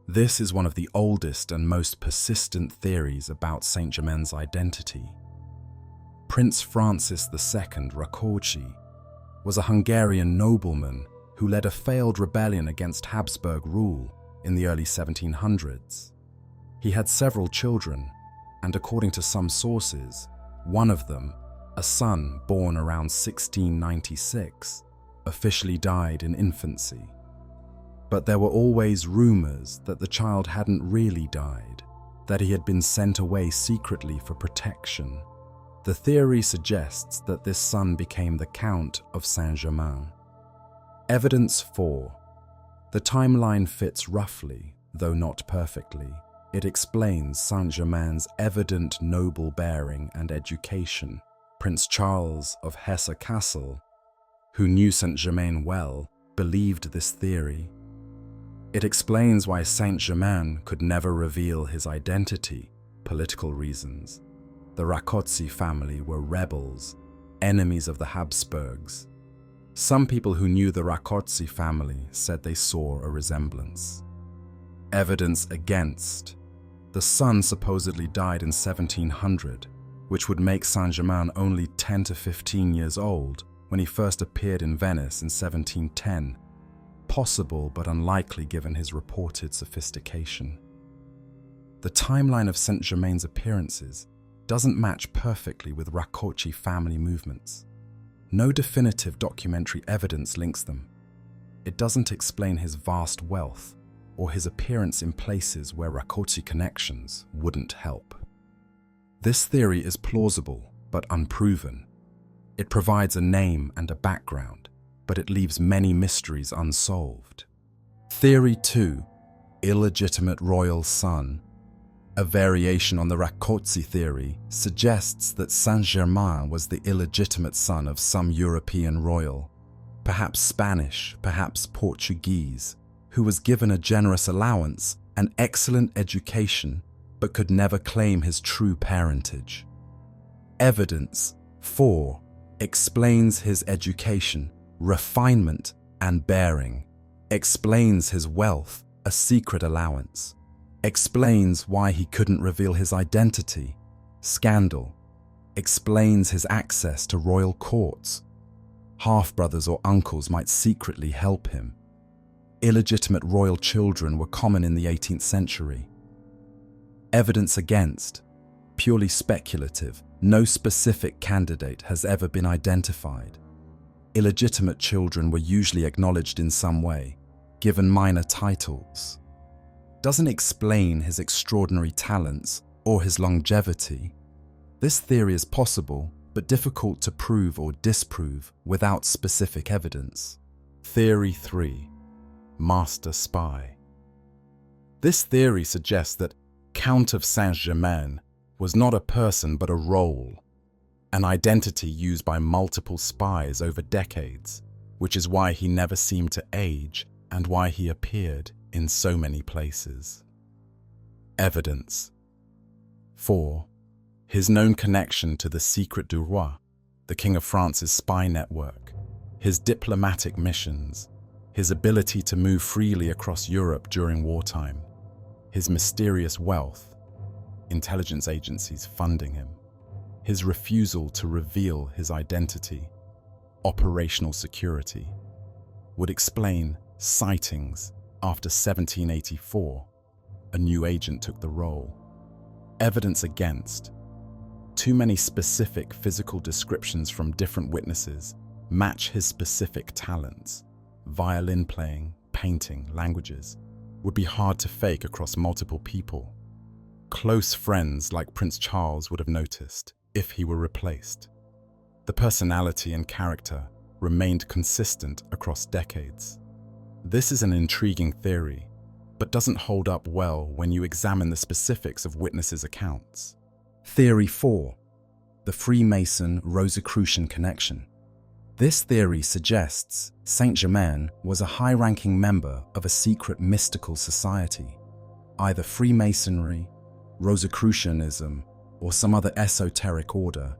This is one of the oldest and most persistent theories about Saint-Germain's identity. Prince Francis II, Rákóczi, was a Hungarian nobleman who led a failed rebellion against Habsburg rule in the early 1700s. He had several children, and according to some sources, one of them, a son born around 1696, officially died in infancy. But there were always rumors that the child hadn't really died, that he had been sent away secretly for protection. The theory suggests that this son became the Count of Saint-Germain. Evidence 4. The timeline fits roughly, though not perfectly. It explains Saint-Germain's evident noble bearing and education. Prince Charles of Hesse-Kassel, who knew Saint-Germain well, believed this theory. It explains why Saint-Germain could never reveal his identity, political reasons. The Rákóczi family were rebels, enemies of the Habsburgs. Some people who knew the Rákóczi family said they saw a resemblance. Evidence against. The son supposedly died in 1700, which would make Saint-Germain only 10 to 15 years old when he first appeared in Venice in 1710. Possible but unlikely given his reported sophistication. The timeline of Saint-Germain's appearances doesn't match perfectly with Rákóczi family movements. No definitive documentary evidence links them. It doesn't explain his vast wealth or his appearance in places where Rákóczi connections wouldn't help. This theory is plausible but unproven. It provides a name and a background, but it leaves many mysteries unsolved. Theory 2. Illegitimate royal son. A variation on the Rákóczi theory suggests that Saint-Germain was the illegitimate son of some European royal, perhaps Spanish, perhaps Portuguese, who was given a generous allowance and excellent education but could never claim his true parentage. Evidence 4 explains his education, refinement, and bearing, explains his wealth, a secret allowance, explains why he couldn't reveal his identity, scandal, explains his access to royal courts. Half-brothers or uncles might secretly help him. Illegitimate royal children were common in the 18th century. Evidence against. Purely speculative, no specific candidate has ever been identified. Illegitimate children were usually acknowledged in some way, given minor titles. Doesn't explain his extraordinary talents or his longevity. This theory is possible, but difficult to prove or disprove without specific evidence. Theory 3. Master Spy. This theory suggests that Count of Saint-Germain was not a person but a role, an identity used by multiple spies over decades, which is why he never seemed to age and why he appeared in so many places. Evidence 4. His known connection to the Secret du Roi, the King of France's spy network, his diplomatic missions, his ability to move freely across Europe during wartime, his mysterious wealth, intelligence agencies funding him, his refusal to reveal his identity, operational security, would explain sightings after 1784. A new agent took the role. Evidence against. Too many specific physical descriptions from different witnesses match his specific talents. Violin playing, painting, languages would be hard to fake across multiple people. Close friends like Prince Charles would have noticed if he were replaced. The personality and character remained consistent across decades. This is an intriguing theory, but doesn't hold up well when you examine the specifics of witnesses' accounts. Theory 4. The Freemason-Rosicrucian connection. This theory suggests Saint-Germain was a high-ranking member of a secret mystical society, either Freemasonry, Rosicrucianism, or some other esoteric order,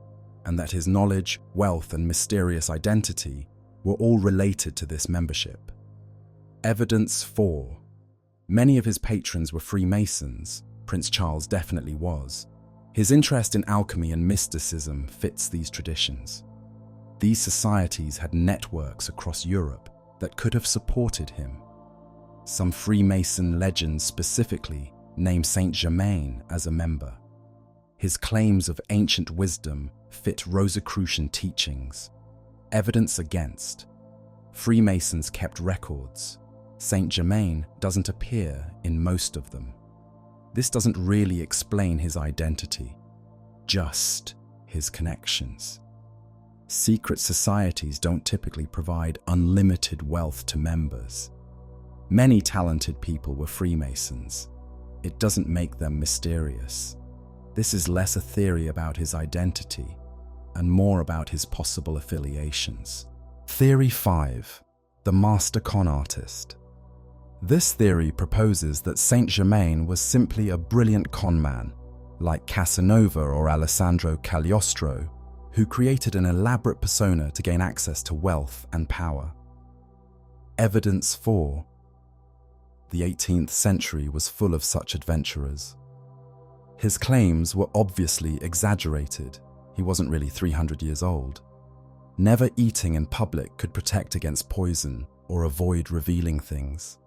and that his knowledge, wealth, and mysterious identity were all related to this membership. Evidence 4. Many of his patrons were Freemasons. Prince Charles definitely was. His interest in alchemy and mysticism fits these traditions. These societies had networks across Europe that could have supported him. Some Freemason legends specifically name Saint-Germain as a member. His claims of ancient wisdom fit Rosicrucian teachings. Evidence against. Freemasons kept records. Saint Germain doesn't appear in most of them. This doesn't really explain his identity, just his connections. Secret societies don't typically provide unlimited wealth to members. Many talented people were Freemasons. It doesn't make them mysterious. This is less a theory about his identity and more about his possible affiliations. Theory 5. The Master Con Artist. This theory proposes that Saint Germain was simply a brilliant conman, like Casanova or Alessandro Cagliostro, who created an elaborate persona to gain access to wealth and power. Evidence 4. The 18th century was full of such adventurers. His claims were obviously exaggerated. He wasn't really 300 years old. Never eating in public could protect against poison or avoid revealing things.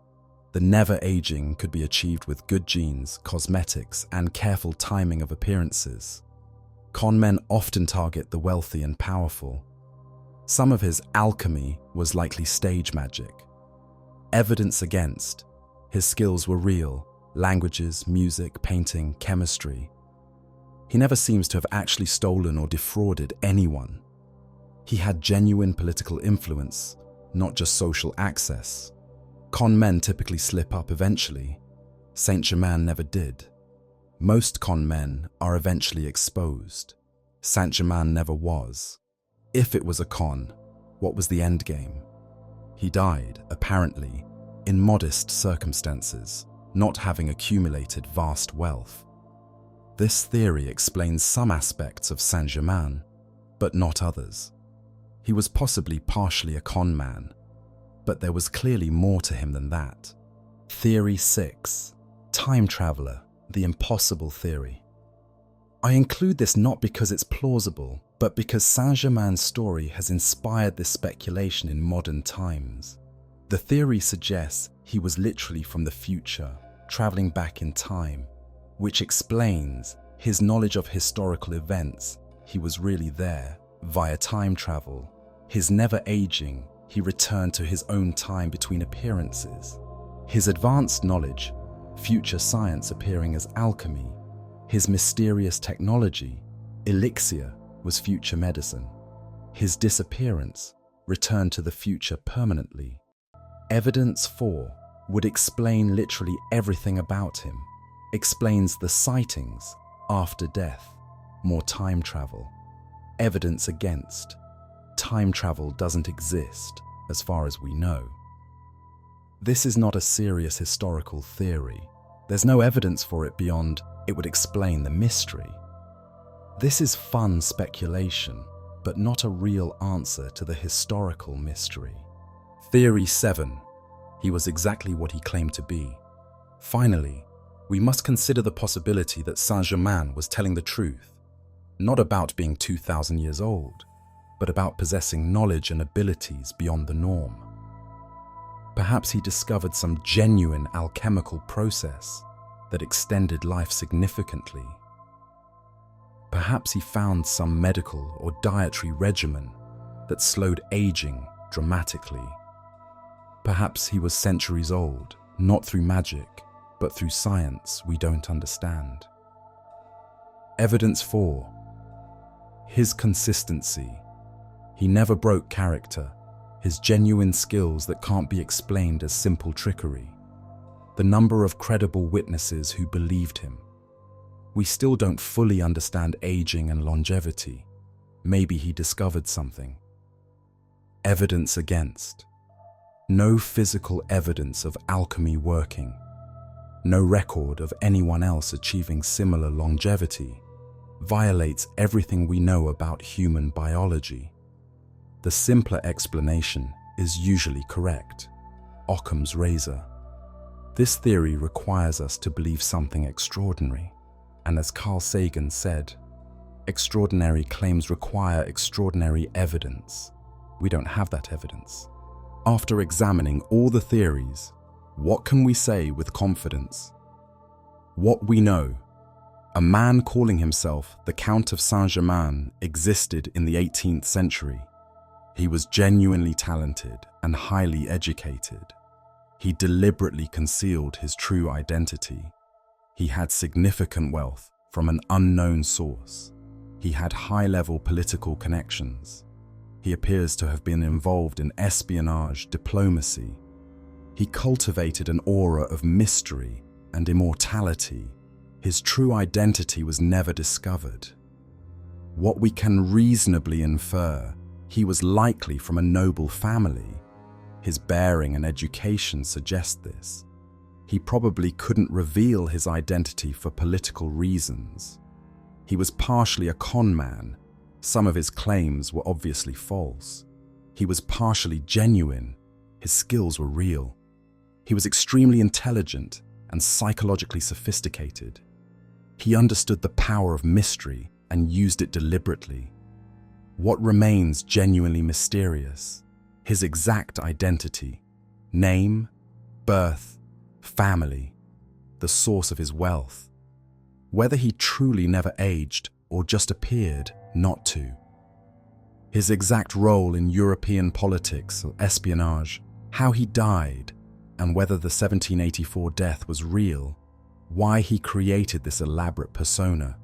The never aging could be achieved with good genes, cosmetics, and careful timing of appearances. Con men often target the wealthy and powerful. Some of his alchemy was likely stage magic. Evidence against: his skills were real: languages, music, painting, chemistry. He never seems to have actually stolen or defrauded anyone. He had genuine political influence, not just social access. Con men typically slip up eventually. Saint Germain never did. Most con men are eventually exposed. Saint Germain never was. If it was a con, what was the end game? He died, apparently, in modest circumstances, not having accumulated vast wealth. This theory explains some aspects of Saint Germain, but not others. He was possibly partially a con man, but there was clearly more to him than that. Theory 6. Time traveler, the impossible theory. I include this not because it's plausible, but because Saint Germain's story has inspired this speculation in modern times. The theory suggests he was literally from the future, traveling back in time, which explains his knowledge of historical events. He was really there via time travel. His never aging, he returned to his own time between appearances. His advanced knowledge, future science appearing as alchemy. His mysterious technology, elixir, was future medicine. His disappearance, returned to the future permanently. Evidence 4 would explain literally everything about him. Explains the sightings, after death, more time travel. Evidence against: time travel doesn't exist, as far as we know. This is not a serious historical theory. There's no evidence for it beyond it would explain the mystery. This is fun speculation, but not a real answer to the historical mystery. Theory 7. He was exactly what he claimed to be. Finally, we must consider the possibility that Saint Germain was telling the truth, not about being 2,000 years old, but about possessing knowledge and abilities beyond the norm. Perhaps he discovered some genuine alchemical process that extended life significantly. Perhaps he found some medical or dietary regimen that slowed aging dramatically. Perhaps he was centuries old, not through magic, but through science we don't understand. Evidence 4. His consistency. He never broke character. His genuine skills that can't be explained as simple trickery. The number of credible witnesses who believed him. We still don't fully understand aging and longevity. Maybe he discovered something. Evidence against. No physical evidence of alchemy working. No record of anyone else achieving similar longevity. Violates everything we know about human biology. The simpler explanation is usually correct. Occam's razor. This theory requires us to believe something extraordinary. And as Carl Sagan said, extraordinary claims require extraordinary evidence. We don't have that evidence. After examining all the theories, what can we say with confidence? What we know: a man calling himself the Count of Saint-Germain existed in the 18th century. He was genuinely talented and highly educated. He deliberately concealed his true identity. He had significant wealth from an unknown source. He had high-level political connections. He appears to have been involved in espionage, diplomacy. He cultivated an aura of mystery and immortality. His true identity was never discovered. What we can reasonably infer, he was likely from a noble family. His bearing and education suggest this. He probably couldn't reveal his identity for political reasons. He was partially a con man. Some of his claims were obviously false. He was partially genuine. His skills were real. He was extremely intelligent and psychologically sophisticated. He understood the power of mystery and used it deliberately. What remains genuinely mysterious? His exact identity, name, birth, family, the source of his wealth. Whether he truly never aged or just appeared not to. His exact role in European politics or espionage, how he died, and whether the 1784 death was real, why he created this elaborate persona.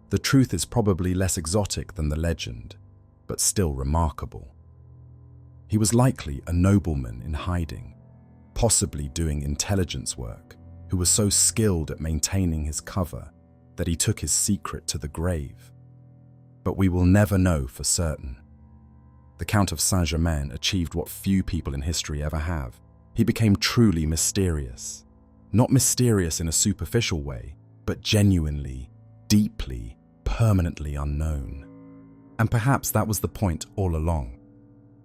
The truth is probably less exotic than the legend, but still remarkable. He was likely a nobleman in hiding, possibly doing intelligence work, who was so skilled at maintaining his cover that he took his secret to the grave. But we will never know for certain. The Count of Saint-Germain achieved what few people in history ever have. He became truly mysterious. Not mysterious in a superficial way, but genuinely, deeply, permanently unknown. And perhaps that was the point all along.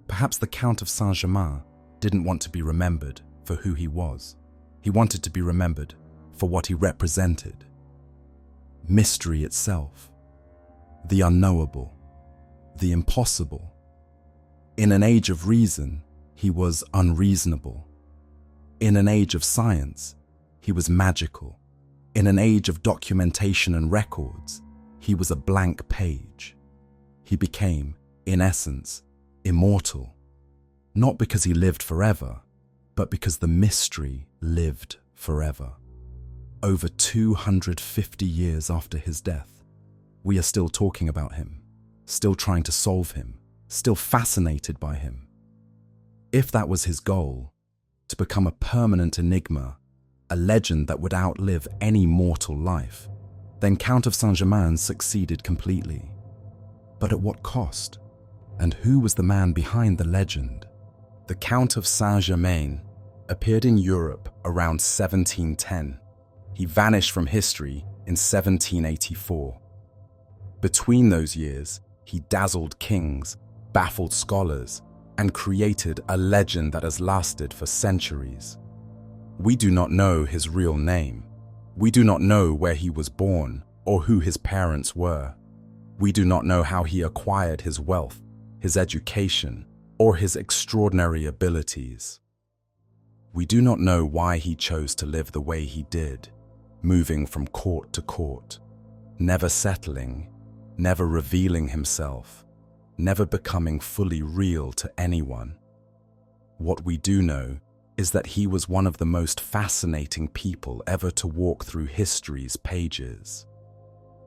Perhaps the Count of Saint-Germain didn't want to be remembered for who he was. He wanted to be remembered for what he represented. Mystery itself. The unknowable. The impossible. In an age of reason, he was unreasonable. In an age of science, he was magical. In an age of documentation and records, he was a blank page. He became, in essence, immortal. Not because he lived forever, but because the mystery lived forever. Over 250 years after his death, we are still talking about him, still trying to solve him, still fascinated by him. If that was his goal, to become a permanent enigma, a legend that would outlive any mortal life, then Count of Saint-Germain succeeded completely. But at what cost? And who was the man behind the legend? The Count of Saint-Germain appeared in Europe around 1710. He vanished from history in 1784. Between those years, he dazzled kings, baffled scholars, and created a legend that has lasted for centuries. We do not know his real name. We do not know where he was born or who his parents were. We do not know how he acquired his wealth, his education, or his extraordinary abilities. We do not know why he chose to live the way he did, moving from court to court, never settling, never revealing himself, never becoming fully real to anyone. What we do know is that he was one of the most fascinating people ever to walk through history's pages,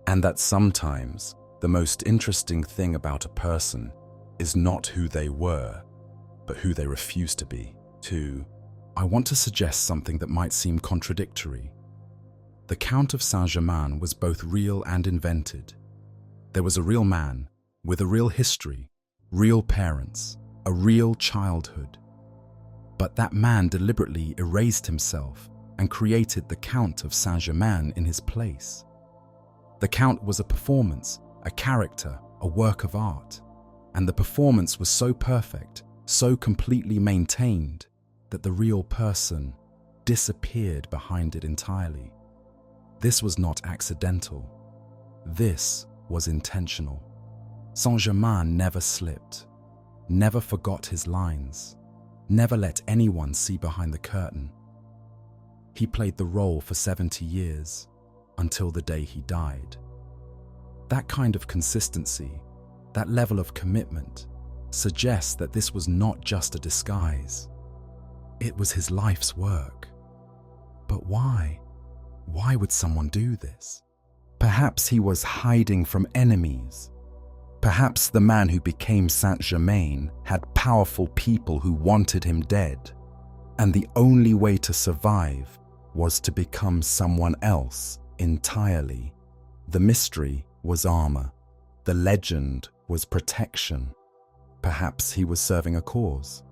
and that sometimes the most interesting thing about a person is not who they were, but who they refuse to be. I want to suggest something that might seem contradictory. The Count of Saint-Germain was both real and invented. There was a real man with a real history, real parents, a real childhood. But that man deliberately erased himself and created the Count of Saint-Germain in his place. The Count was a performance, a character, a work of art. And the performance was so perfect, so completely maintained, that the real person disappeared behind it entirely. This was not accidental. This was intentional. Saint-Germain never slipped, never forgot his lines, never let anyone see behind the curtain. He played the role for 70 years, until the day he died. That kind of consistency, that level of commitment, suggests that this was not just a disguise. It was his life's work. But why? Why would someone do this? Perhaps he was hiding from enemies. Perhaps the man who became Saint-Germain had powerful people who wanted him dead, and the only way to survive was to become someone else entirely. The mystery was armor. The legend was protection. Perhaps he was serving a cause.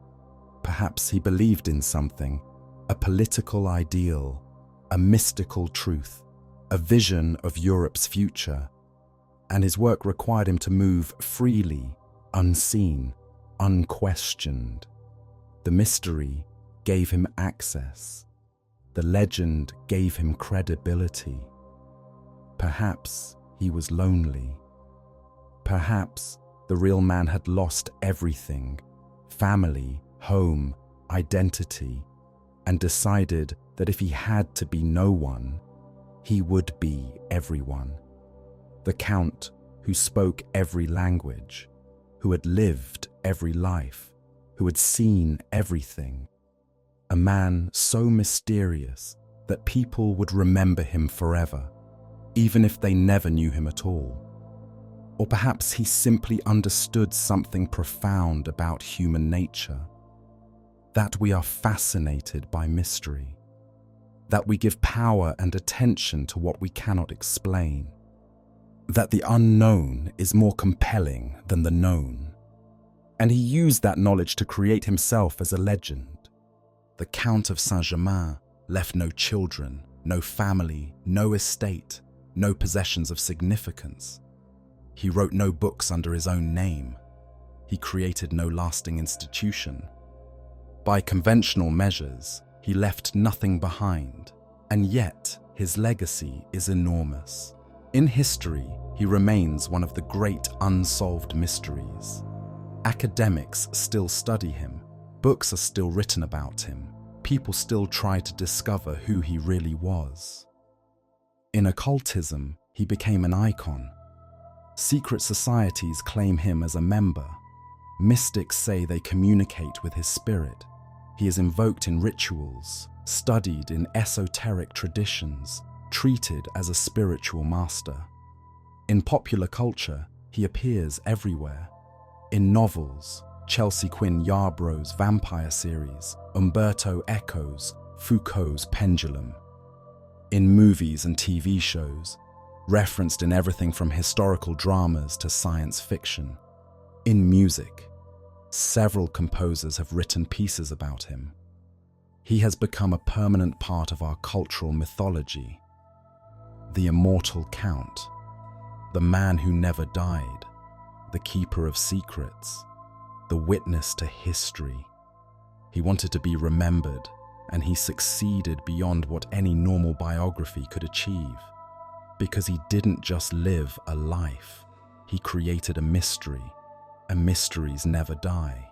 Perhaps he believed in something, a political ideal, a mystical truth, a vision of Europe's future, and his work required him to move freely, unseen, unquestioned. The mystery gave him access. The legend gave him credibility. Perhaps he was lonely. Perhaps the real man had lost everything, family, home, identity, and decided that if he had to be no one, he would be everyone. The Count who spoke every language, who had lived every life, who had seen everything. A man so mysterious that people would remember him forever, even if they never knew him at all. Or perhaps he simply understood something profound about human nature, that we are fascinated by mystery, that we give power and attention to what we cannot explain, that the unknown is more compelling than the known. And he used that knowledge to create himself as a legend. The Count of Saint-Germain left no children, no family, no estate, no possessions of significance. He wrote no books under his own name. He created no lasting institution. By conventional measures, he left nothing behind, and yet his legacy is enormous. In history, he remains one of the great unsolved mysteries. Academics still study him. Books are still written about him. People still try to discover who he really was. In occultism, he became an icon. Secret societies claim him as a member. Mystics say they communicate with his spirit. He is invoked in rituals, studied in esoteric traditions, treated as a spiritual master. In popular culture, he appears everywhere. In novels, Chelsea Quinn Yarbrough's vampire series, Umberto Eco's Foucault's Pendulum. In movies and TV shows, referenced in everything from historical dramas to science fiction. In music, several composers have written pieces about him. He has become a permanent part of our cultural mythology. The Immortal Count, the man who never died, the keeper of secrets, the witness to history. He wanted to be remembered, and he succeeded beyond what any normal biography could achieve. Because he didn't just live a life, he created a mystery, and mysteries never die.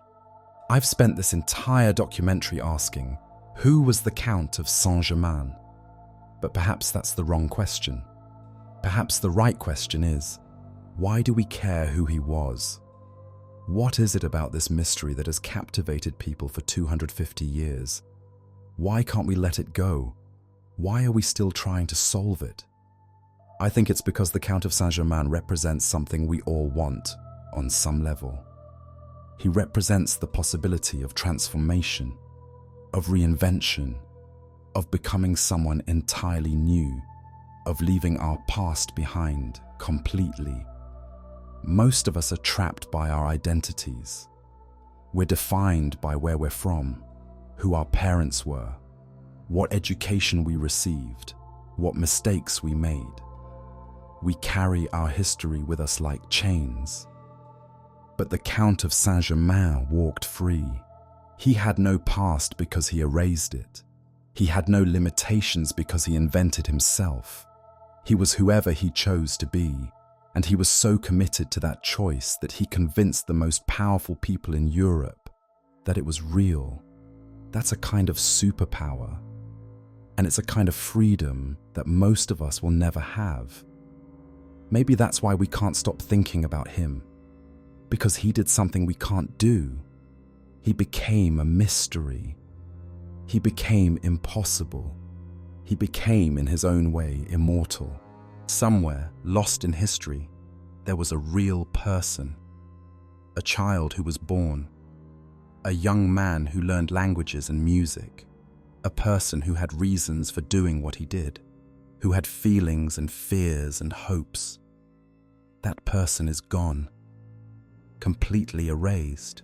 I've spent this entire documentary asking, who was the Count of Saint-Germain? But perhaps that's the wrong question. Perhaps the right question is, why do we care who he was? What is it about this mystery that has captivated people for 250 years? Why can't we let it go? Why are we still trying to solve it? I think it's because the Count of Saint-Germain represents something we all want on some level. He represents the possibility of transformation, of reinvention, of becoming someone entirely new, of leaving our past behind completely. Most of us are trapped by our identities. We're defined by where we're from, who our parents were, what education we received, what mistakes we made. We carry our history with us like chains. But the Count of Saint-Germain walked free. He had no past because he erased it. He had no limitations because he invented himself. He was whoever he chose to be, and he was so committed to that choice that he convinced the most powerful people in Europe that it was real. That's a kind of superpower, and it's a kind of freedom that most of us will never have. Maybe that's why we can't stop thinking about him. Because he did something we can't do. He became a mystery. He became impossible. He became, in his own way, immortal. Somewhere, lost in history, there was a real person. A child who was born. A young man who learned languages and music. A person who had reasons for doing what he did. Who had feelings and fears and hopes. That person is gone. Completely erased.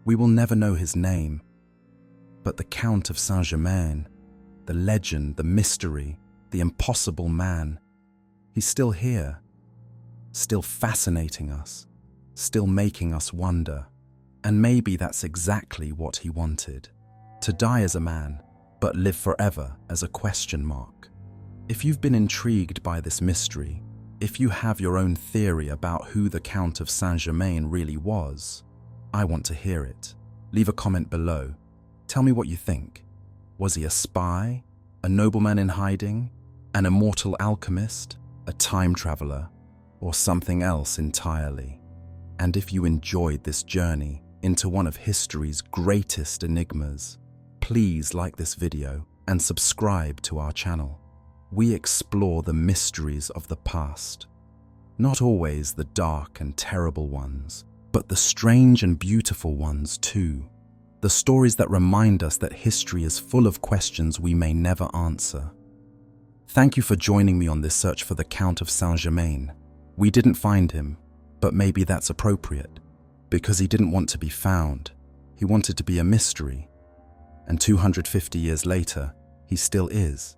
We will never know his name, but the Count of Saint-Germain, the legend, the mystery, the impossible man, he's still here, still fascinating us, still making us wonder. And maybe that's exactly what he wanted, to die as a man, but live forever as a question mark. If you've been intrigued by this mystery, if you have your own theory about who the Count of Saint-Germain really was, I want to hear it. Leave a comment below. Tell me what you think. Was he a spy? A nobleman in hiding? An immortal alchemist? A time traveler? Or something else entirely? And if you enjoyed this journey into one of history's greatest enigmas, please like this video and subscribe to our channel. We explore the mysteries of the past. Not always the dark and terrible ones, but the strange and beautiful ones too. The stories that remind us that history is full of questions we may never answer. Thank you for joining me on this search for the Count of Saint-Germain. We didn't find him, but maybe that's appropriate, because he didn't want to be found. He wanted to be a mystery. And 250 years later, he still is.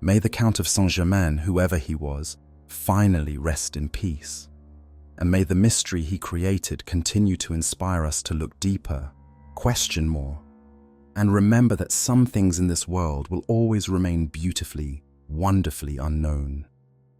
May the Count of Saint-Germain, whoever he was, finally rest in peace. And may the mystery he created continue to inspire us to look deeper, question more, and remember that some things in this world will always remain beautifully, wonderfully unknown.